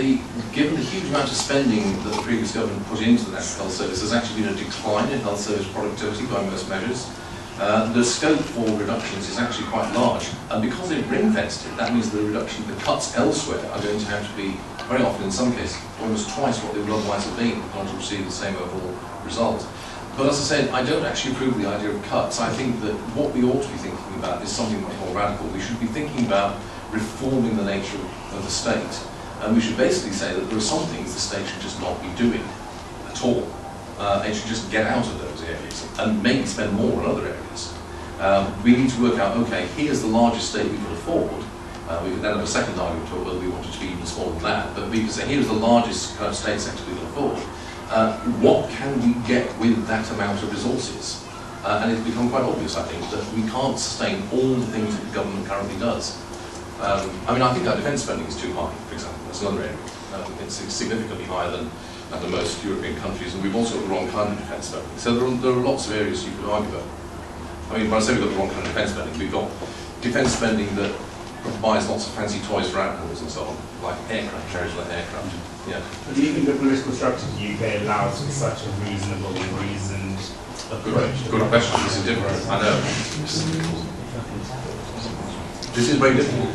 given the huge amount of spending that the previous government put into the National Health Service, there's actually been a decline in health service productivity by most measures. The scope for reductions is actually quite large, and because they've ring-fenced it, that means the cuts elsewhere are going to have to be, very often in some cases, almost twice what they would otherwise have been in order to receive the same overall result. But as I said, I don't actually approve of the idea of cuts. I think that what we ought to be thinking about is something much more radical. We should be thinking about reforming the nature of the state. And we should basically say that there are some things the state should just not be doing at all. It should just get out of those areas and maybe spend more on other areas. We need to work out, okay, here's the largest state we can afford. We could then have a second argument about whether we want it to be even smaller than that. But we can say, here's the largest kind of state sector we can afford. What can we get with that amount of resources? And it's become quite obvious, I think, that we can't sustain all the things that the government currently does. I mean, I think our defence spending is too high, for example. That's another area. It's significantly higher than most European countries, and we've also got the wrong kind of defence spending. So there are lots of areas you could argue about. I mean, when I say we've got the wrong kind of defence spending, we've got defence spending that buys lots of fancy toys for outdoors and so on, like aircraft, carriers like aircraft. Yeah. Do you think the political structure of the UK allows for such a reasonable and reasoned approach? Good question. This is different. I know. This is very difficult.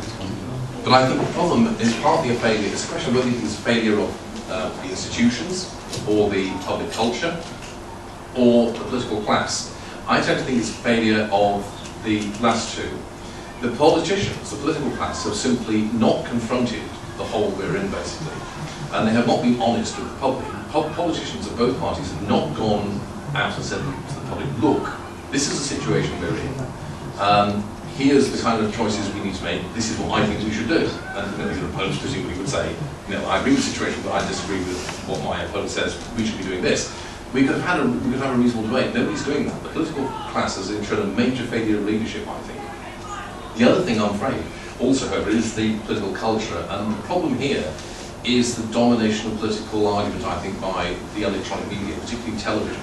But I think the problem is partly a failure. It's a question of whether it's a failure of the institutions, or the public culture, or the political class. I tend to think it's a failure of the last two. The politicians, the political class, have simply not confronted the hole we're in, basically. And they have not been honest with the public. Politicians of both parties have not gone out and said to the public, look, this is the situation we're in. Here's the kind of choices we need to make. This is what I think we should do. And the opponents presumably would say, I agree with the situation, but I disagree with what my opponent says. We should be doing this. We could have a reasonable debate. Nobody's doing that. The political class has shown a major failure of leadership, I think. The other thing, I'm afraid, also, however, is the political culture. And the problem here is the domination of political argument, I think, by the electronic media, particularly television,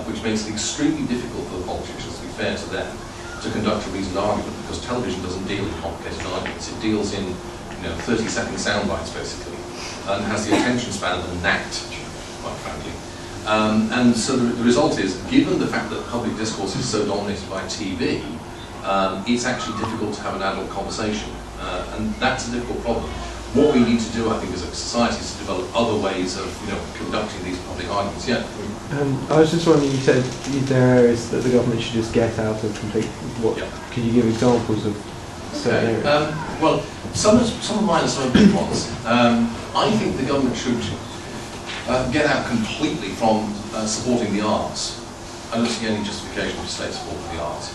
which makes it extremely difficult for the politicians, to be fair to them, to conduct a reasoned argument, because television doesn't deal in complicated arguments. It deals in 30-second sound bites, basically, and has the attention span of a gnat, quite frankly. And so the result is, given the fact that public discourse is so dominated by TV, it's actually difficult to have an adult conversation, and that's a difficult problem. What we need to do, I think, as a society is to develop other ways of conducting these public arguments. Yeah. I was just wondering, you said there are areas that the government should just get out of completely. Could you give examples of certain areas? Well, some of mine are some of the big ones. I think the government should get out completely from supporting the arts. I don't see any justification for state support for the arts.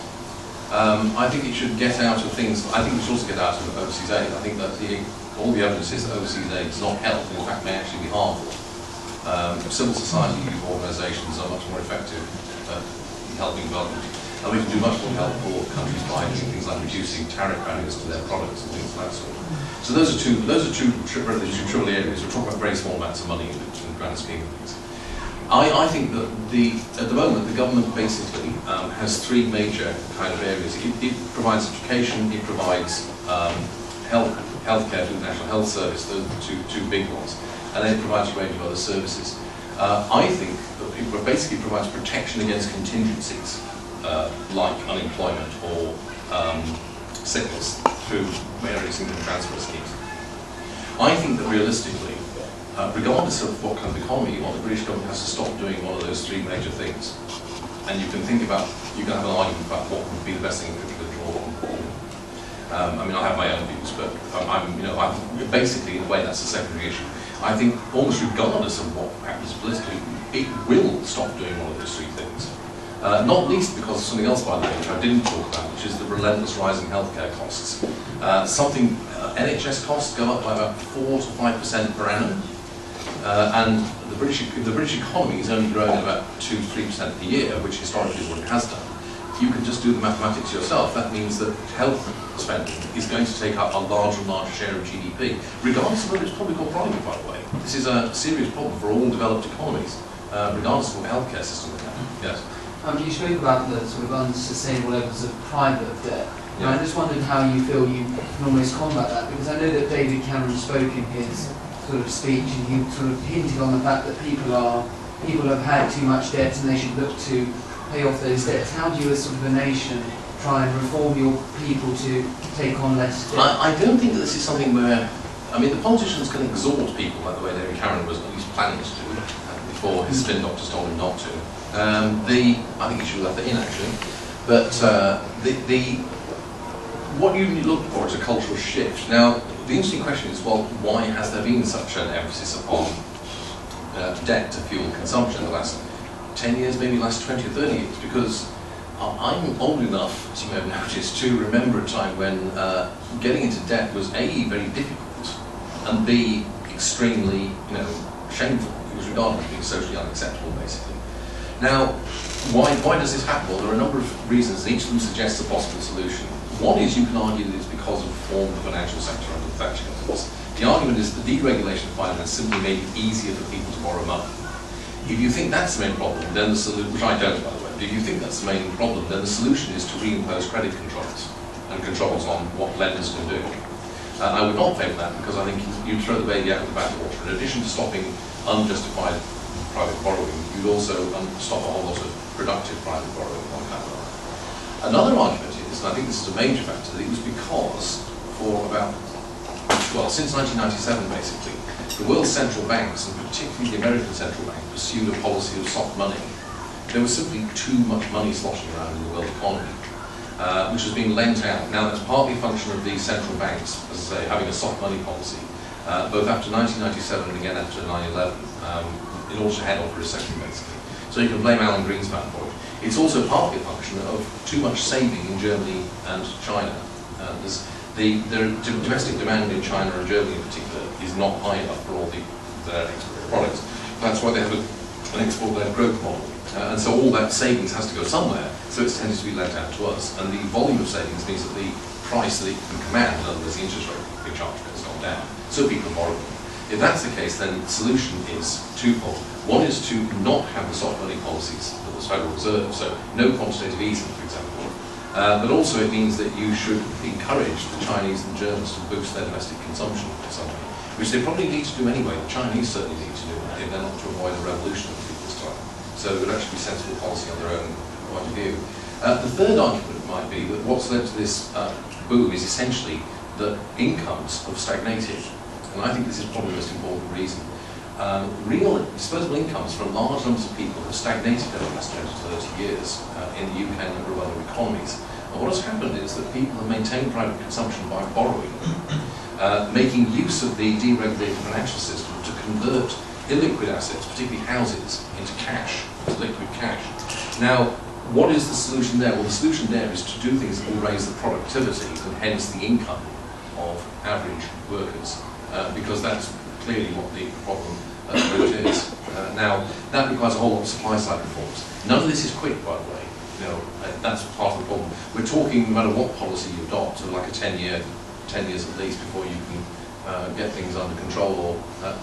I think it should get out of things. I think it should also get out of overseas aid. I think that all the evidence is that overseas aid does not help, and in fact may actually be harmful. Civil society organisations are much more effective in helping development, and we can do much more to help poor countries by doing things like reducing tariff barriers to their products and things of that sort. So those are two trivial areas. We're talking about very small amounts of money in the grand scheme of things. I think that at the moment the government basically has three major kind of areas. It provides education, it provides healthcare through the National Health Service, those are two big ones, and then it provides a range of other services. I think that it basically provides protection against contingencies like unemployment or sickness through various income transfer schemes. I think that realistically, regardless of what kind of economy you want, the British government has to stop doing one of those three major things. And you can have an argument about what would be the best thing to withdraw on. I mean, I have my own views, but I'm basically, in a way, that's a secondary issue. I think almost regardless of what happens politically, it will stop doing one of those three things. Not least because of something else, by the way, which I didn't talk about, which is the relentless rising healthcare costs. NHS costs go up by about 4 to 5% per annum, and the British economy is only growing at about 2 to 3% per year, which historically is what it has done. If you can just do the mathematics yourself, that means that health spending is going to take up a larger and larger share of GDP, regardless of whether it's public or private, by the way. This is a serious problem for all developed economies, regardless of what healthcare system they have. Yes. You spoke about the sort of unsustainable levels of private debt. And Yeah. I just wondered how you feel you can almost combat that, because I know that David Cameron spoke in his sort of speech, and he sort of hinted on the fact that people have had too much debt and they should look to pay off those debts. How do you, as sort of a nation, try and reform your people to take on less debt? I don't think that this is something where, I mean, the politicians can exhort people like the way David Cameron was at least planning to do before his spin doctors told him not to. I think he should have left it in, actually. But what you look for is a cultural shift. Now, the interesting question is, well, why has there been such an emphasis upon debt to fuel consumption in the last 10 years, maybe the last 20 or 30 years? Because I'm old enough, as you may have noticed, to remember a time when getting into debt was A, very difficult, and B, extremely, shameful. It was regarded as being socially unacceptable, basically. Now, why does this happen? Well, there are a number of reasons, and each of them suggests a possible solution. One is, you can argue that it's because of reform of the financial sector under the Thatcher government. The argument is that the deregulation of finance simply made it easier for people to borrow money. If you think that's the main problem, then the solution, which I don't, by the way, but if you think that's the main problem, then the solution is to reimpose credit controls and controls on what lenders can do. I would not favour that, because I think you'd throw the baby out with the bathwater. In addition to stopping unjustified private borrowing, you'd also stop a whole lot of productive private borrowing on that. Another argument is, and I think this is a major factor, that it was because for about, since 1997 basically, the world's central banks, and particularly the American central bank, pursued a policy of soft money. There was simply too much money sloshing around in the world economy, which has been lent out. Now, that's partly a function of the central banks, as I say, having a soft money policy, both after 1997 and again after 9/11, in order to head off a recession, basically. So you can blame Alan Greenspan for it. It's also partly a function of too much saving in Germany and China. The domestic demand in China and Germany in particular is not high enough for all their export products. That's why they have an export-led growth model. And so all that savings has to go somewhere, so it's tended to be lent out to us. And the volume of savings means that the price that it can command, in other words, the interest rate being charged, has gone down. So people borrow them. If that's the case, then the solution is twofold. One is to not have the soft money policies of the Federal Reserve, so no quantitative easing, for example. But also it means that you should encourage the Chinese and Germans to boost their domestic consumption in some way, which they probably need to do anyway. The Chinese certainly need to do it if they're not to avoid a revolution of people's time. So it would actually be sensible policy on their own point of view. The third argument might be that what's led to this boom is essentially that incomes have stagnated. And I think this is probably the most important reason. Real disposable incomes from large numbers of people have stagnated over the last 20 to 30 years in the UK and a number of other economies. And what has happened is that people have maintained private consumption by borrowing, making use of the deregulated financial system to convert illiquid assets, particularly houses, into cash, into liquid cash. Now, what is the solution there? Well, the solution there is to do things that will raise the productivity and hence the income of average workers, because that's clearly what the problem is. Now, that requires a whole lot of supply-side reforms. None of this is quick, by the way. That's part of the problem. We're talking, no matter what policy you adopt, of like a 10 years at least before you can get things under control or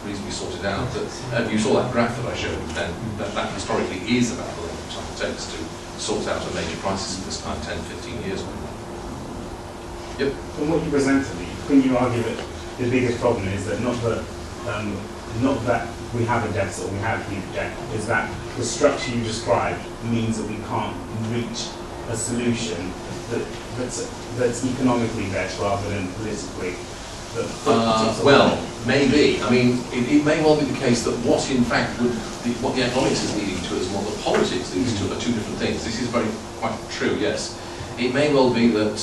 reasonably sorted out. But you saw that graph that I showed, then that historically is about the length of time it takes to sort out a major crisis of this kind 10, 15 years ago. Yep. From what you presented, couldn't you argue that the biggest problem is that not that we have a deficit or we have huge debt, is that the structure you described means that we can't reach a solution that's economically best rather than politically. Well, maybe. I mean, it may well be the case that what in fact what the economics is leading to and what the politics leads to are two different things. This is quite true, yes. It may well be that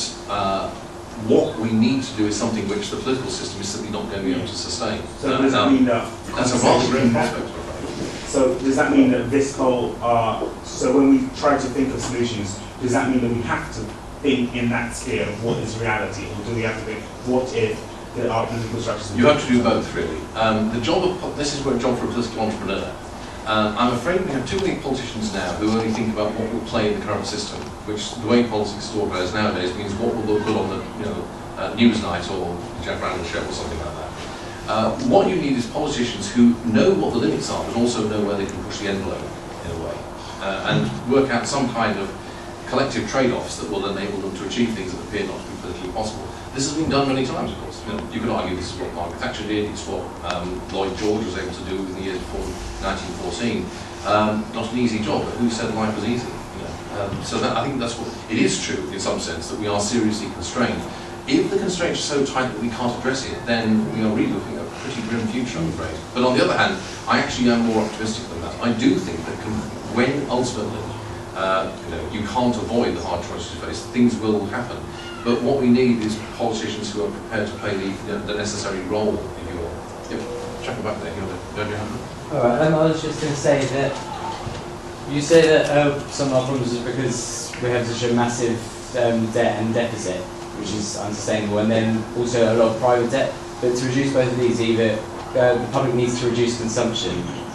what we need to do is something which the political system is simply not going to be able to sustain. So does that mean that that's a rather grim prospect, I'm afraid. So does that mean that fiscal, so when we try to think of solutions, does that mean that we have to think in that sphere of what is reality, or do we have to think, what if there are political structures? You have to do both, really. This is where a job for a political entrepreneur. I'm afraid we have too many politicians now who only think about what will play in the current system, which the way politics is organised nowadays means what will look good on the Newsnight or Jeff Randall's show or something like that. What you need is politicians who know what the limits are, but also know where they can push the envelope in a way, and work out some kind of collective trade-offs that will enable them to achieve things that appear not to be politically possible. This has been done many times, of course. You could argue this is what Margaret Thatcher did, it's what Lloyd George was able to do in the years before 1914. Not an easy job, but who said life was easy? So I think that's what it is true in some sense, that we are seriously constrained. If the constraints are so tight that we can't address it, then we are really looking at a pretty grim future, I'm afraid. But on the other hand, I actually am more optimistic than that. I do think that when ultimately you can't avoid the hard choices you face, things will happen. But what we need is politicians who are prepared to play the necessary role, if you will. Yep. Check it back there. Alright, I was just going to say that you say that some of our problems is because we have such a massive debt and deficit, which is unsustainable, and then also a lot of private debt. But to reduce both of these, either the public needs to reduce consumption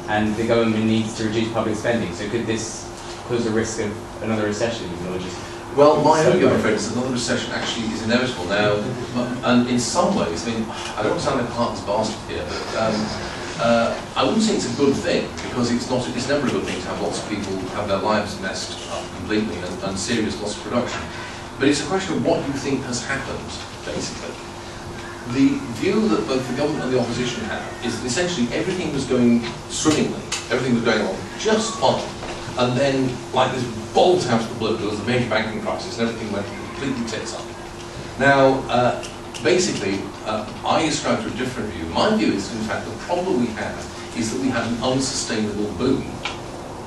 and the government needs to reduce public spending. So could this cause a risk of another recession, or just? Well, my own I'm afraid is that another recession actually is inevitable now, and in some ways, I mean, I don't sound like a heartless bastard here, but I wouldn't say it's a good thing, because it's never a good thing to have lots of people have their lives messed up completely and serious loss of production. But it's a question of what you think has happened, basically. The view that both the government and the opposition have is that essentially everything was going swimmingly, everything was going on just fine, and then, like this bolt out of the blue, there was the major banking crisis, and everything went completely tits up. Now, basically, I ascribe to a different view. My view is, in fact, the problem we have is that we had an unsustainable boom.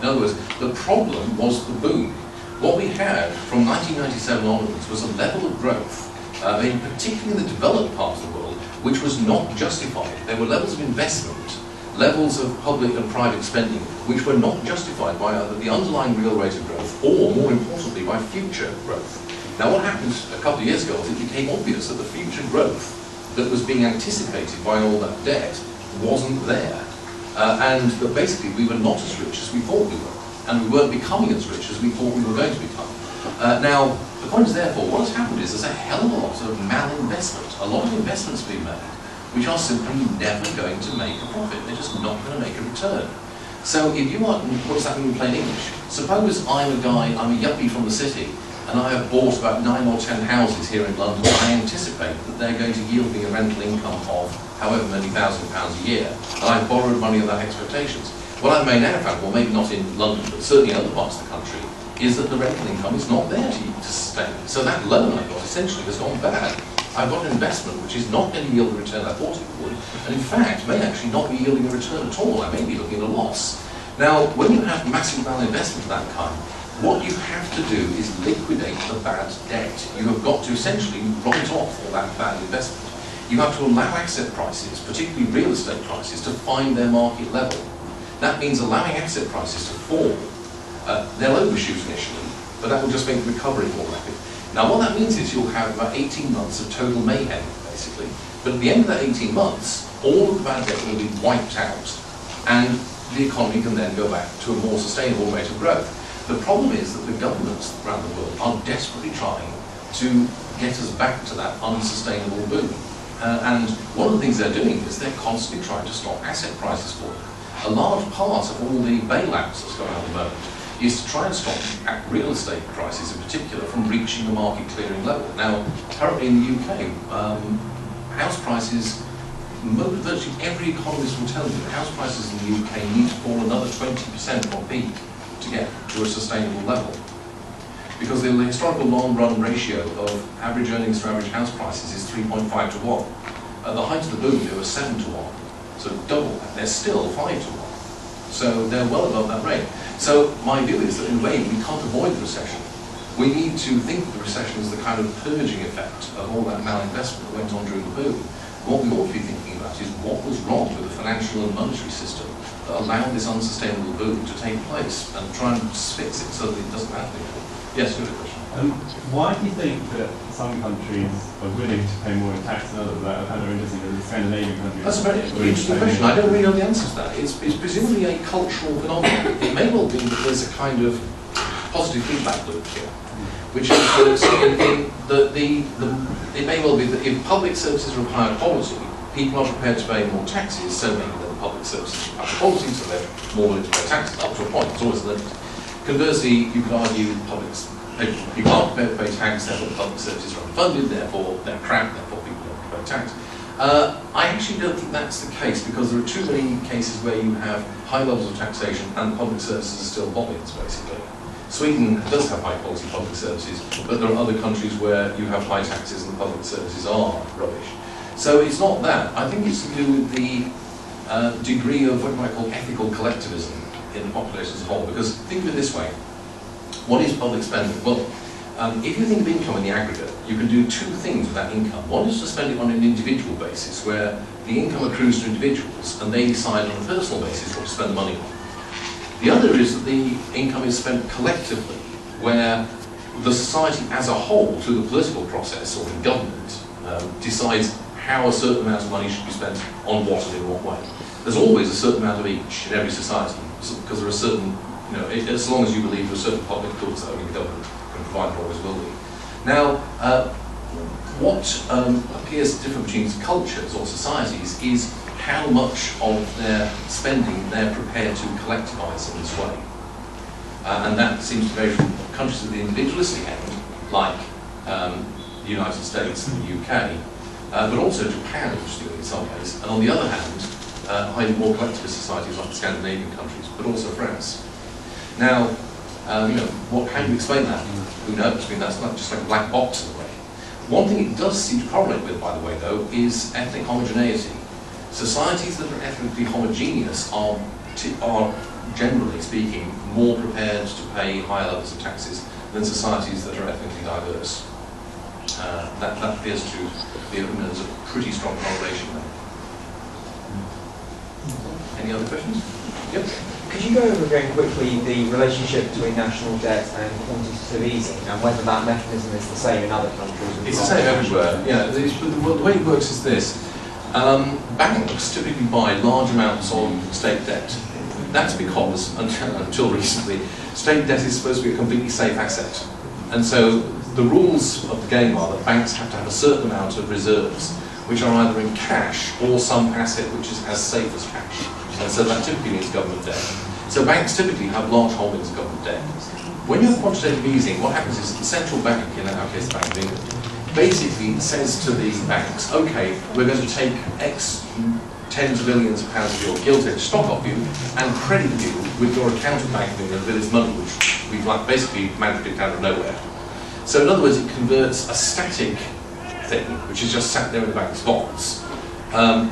In other words, the problem was the boom. What we had from 1997 onwards was a level of growth, particularly in the developed parts of the world, which was not justified. There were levels of investment, levels of public and private spending, which were not justified by either the underlying real rate of growth or, more importantly, by future growth. Now, what happened a couple of years ago was it became obvious that the future growth that was being anticipated by all that debt wasn't there. And that basically we were not as rich as we thought we were. And we weren't becoming as rich as we thought we were going to become. Now, the point is therefore, what has happened is there's a hell of a lot of malinvestment. A lot of investments being made, which are simply never going to make a profit. They're just not going to make a return. So if you are, what does that mean in plain English? Suppose I'm a yuppie from the city, and I have bought about 9 or 10 houses here in London. I anticipate that they're going to yield me a rental income of however many £1,000 a year, and I've borrowed money on that expectations. What I may now have, well maybe not in London, but certainly in other parts of the country, is that the rental income is not there to sustain it. So that loan I got essentially has gone bad. I've got an investment which is not going to yield the return I thought it would, and in fact may actually not be yielding a return at all. I may be looking at a loss. Now, when you have massive malinvestment of that kind, what you have to do is liquidate the bad debt. You have got to essentially write off all that bad investment. You have to allow asset prices, particularly real estate prices, to find their market level. That means allowing asset prices to fall. They'll overshoot initially, but that will just make the recovery more rapid. Now what that means is you'll have about 18 months of total mayhem, basically. But at the end of that 18 months, all of the bad debt will be wiped out, and the economy can then go back to a more sustainable rate of growth. The problem is that the governments around the world are desperately trying to get us back to that unsustainable boom. And one of the things they're doing is they're constantly trying to stop asset prices falling. A large part of all the bailouts that's going on at the moment is to try and stop real estate prices in particular from reaching the market clearing level. Now, currently in the UK, house prices, virtually every economist will tell you that house prices in the UK need to fall another 20% from peak to get to a sustainable level. Because the historical long-run ratio of average earnings to average house prices is 3.5 to 1. At the height of the boom, they were 7 to 1. So double that. They're still 5 to 1. So they're well above that rate. So my view is that in a way we can't avoid the recession. We need to think of the recession as the kind of purging effect of all that malinvestment that went on during the boom. What we ought to be thinking about is what was wrong with the financial and monetary system that allowed this unsustainable boom to take place, and try and fix it so that it doesn't happen again. Yes, you have a question. Why do you think that some countries are willing to pay more in tax than others? Like, I've had very interesting in the Scandinavian countries. That's a very interesting question. I don't really know the answer to that. It's presumably a cultural phenomenon. It may well be that there's a kind of positive feedback loop here, which is that it may well be that if public services are of higher quality, people are prepared to pay more taxes, so maybe that the public services are of higher quality, so they're more willing to pay taxes, up to a point. It's always a limit. Conversely, you could argue people aren't prepared to pay tax, therefore the public services are unfunded, therefore they're crap, therefore people don't pay tax. I actually don't think that's the case, because there are too many cases where you have high levels of taxation and the public services are still bobbins, basically. Sweden does have high quality public services, but there are other countries where you have high taxes and the public services are rubbish. So it's not that. I think it's to do with the degree of what you might call ethical collectivism in the population as a whole. Because think of it this way, what is public spending? Well, if you think of income in the aggregate, you can do two things with that income. One is to spend it on an individual basis, where the income accrues to individuals and they decide on a personal basis what to spend the money on. The other is that the income is spent collectively, where the society as a whole, through the political process or the government, decides how a certain amount of money should be spent on what and in what way. There's always a certain amount of each in every society, because there are certain, as long as you believe there are certain public goods that only the government can provide, and always will be. Now, what appears different between cultures or societies is how much of their spending they're prepared to collectivise in this way. And that seems to vary from countries at the individualistic end, like the United States and the UK, but also Japan, interestingly, in some cases. And on the other hand, highly more collectivist societies like the Scandinavian countries, but also France. Now, how do you explain that? Who knows? I mean, that's not just like a black box in a way. One thing it does seem to correlate with, by the way, though, is ethnic homogeneity. Societies that are ethnically homogeneous are generally speaking, more prepared to pay higher levels of taxes than societies that are ethnically diverse. That appears to be there's a pretty strong correlation there. Any other questions? Yep. Could you go over again quickly the relationship between national debt and quantitative easing, and whether that mechanism is the same in other countries? It's the same everywhere. Yeah. But the way it works is this. Banks typically buy large amounts of state debt. That's because, until recently, state debt is supposed to be a completely safe asset. And so the rules of the game are that banks have to have a certain amount of reserves, which are either in cash or some asset which is as safe as cash. And so that typically means government debt. So banks typically have large holdings of government debt. When you have quantitative easing, what happens is the central bank, in our case the Bank of England, basically says to the banks, okay, we're going to take X tens of billions of pounds of your gilt-edged stock off you and credit you with your account at Bank of England with this money, which we've basically magically out of nowhere. So in other words, it converts a static thing, which is just sat there in the bank's vaults,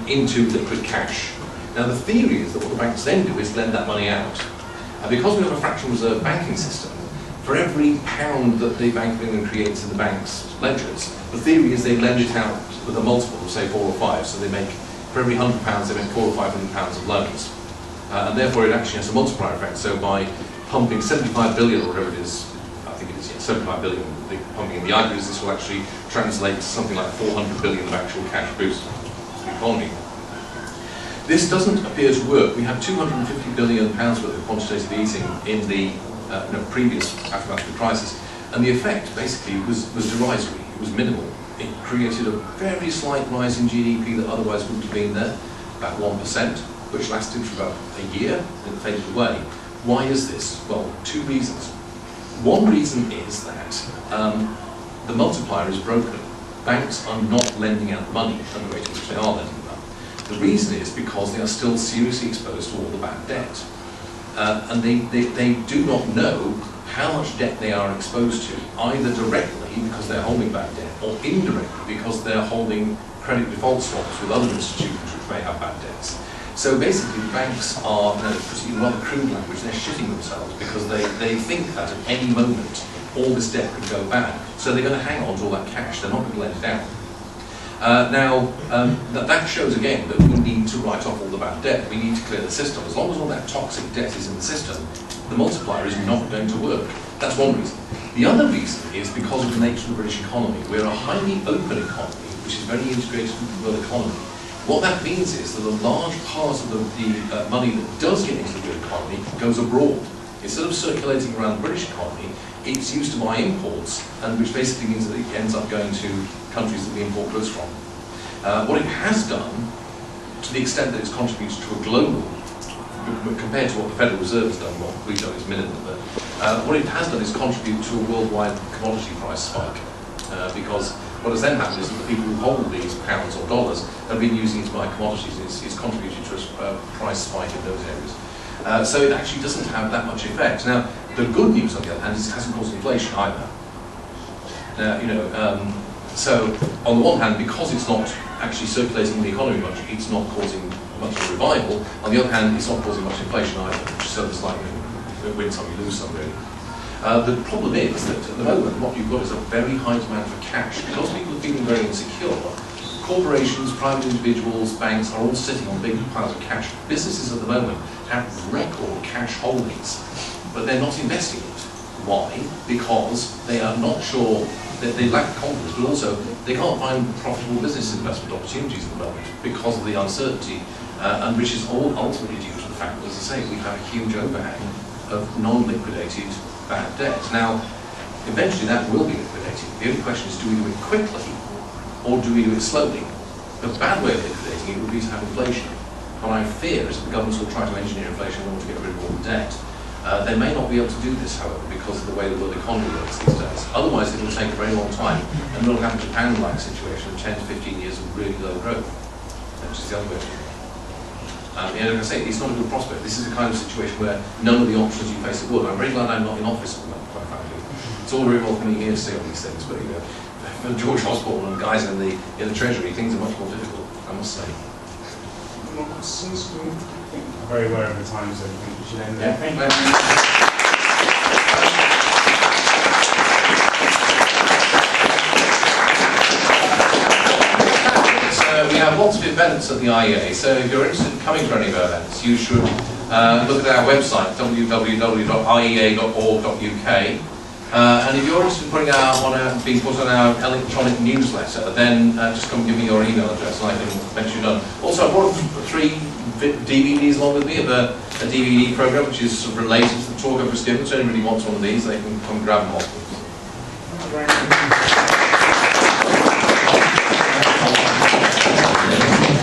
into liquid cash. Now the theory is that what the banks then do is lend that money out. And because we have a fractional reserve banking system, for every pound that the Bank of England creates in the bank's ledgers, the theory is they lend it out with a multiple of say 4 or 5, so they make, for every £100 they make £400 or £500 of loans. And therefore it actually has a multiplier effect, so by pumping 75 billion or whatever it is, I think it is, 75 billion, pumping in the idea is this will actually translate to something like 400 billion of actual cash boost to the economy. This doesn't appear to work. We had £250 billion worth of quantitative easing in the previous aftermath of the crisis, and the effect basically was derisory. It was minimal. It created a very slight rise in GDP that otherwise wouldn't have been there, about 1%, which lasted for about a year and it faded away. Why is this? Well, two reasons. One reason is that the multiplier is broken. Banks are not lending out money at the rate at which they are lending money. The reason is because they are still seriously exposed to all the bad debt. And they do not know how much debt they are exposed to, either directly because they're holding bad debt, or indirectly because they're holding credit default swaps with other institutions which may have bad debts. So basically banks are, in rather crude language, they're shitting themselves because they think that at any moment all this debt could go bad. So they're going to hang on to all that cash, they're not going to let it out. That shows again that we need to write off all the bad debt. We need to clear the system. As long as all that toxic debt is in the system, the multiplier is not going to work. That's one reason. The other reason is because of the nature of the British economy. We're a highly open economy, which is very integrated with the world economy. What that means is that a large part of the money that does get into the real economy goes abroad. Instead of circulating around the British economy, it's used to buy imports, and which basically means that it ends up going to countries that we import goods from. What it has done, to the extent that it's contributed to a global, compared to what the Federal Reserve has done, what we've done is minimal, but what it has done is contribute to a worldwide commodity price spike, because what has then happened is that the people who hold these pounds or dollars have been using it to buy commodities. It's contributed to a price spike in those areas. So it actually doesn't have that much effect. Now, the good news, on the other hand, is it hasn't caused inflation either. So on the one hand, because it's not actually circulating in the economy much, it's not causing much of a revival. On the other hand, it's not causing much inflation either, which is like win some, you lose some, really. The problem is that at the moment, what you've got is a very high demand for cash. Because people are feeling very insecure, corporations, private individuals, banks are all sitting on big piles of cash. Businesses at the moment have record cash holdings, but they're not investing it. Why? Because they are not sure, they lack confidence, but also they can't find profitable business investment opportunities at the moment because of the uncertainty, and which is all ultimately due to the fact that, as I say, we have a huge overhang of non-liquidated bad debt. Now, eventually that will be liquidated. The only question is, do we do it quickly or do we do it slowly? The bad way of liquidating it would be to have inflation. What I fear is that the governments will try to engineer inflation in order to get rid of all the debt. They may not be able to do this, however, because of the way the world economy works these days. Otherwise, it will take a very long time, and we'll have a Japan-like situation of 10 to 15 years of really low growth, which is the other way of doing it. Like I say, it's not a good prospect. This is the kind of situation where none of the options you face are good. I'm very glad I'm not in office at the moment, quite frankly. It's all very well for me here to say all these things, but for George Osborne and guys in the Treasury, things are much more difficult, I must say. Since we're very aware of the time, so I think we should end there. Thank you. We have lots of events at the IEA, so if you're interested in coming to any of our events, you should look at our website, www.iea.org.uk, and if you're interested in being put on our electronic newsletter, then just come give me your email address and I can make you done. Also, I brought 3 DVDs along with me of a DVD program which is sort of related to the talk I've just given, so anybody wants one of these, they can come grab them off.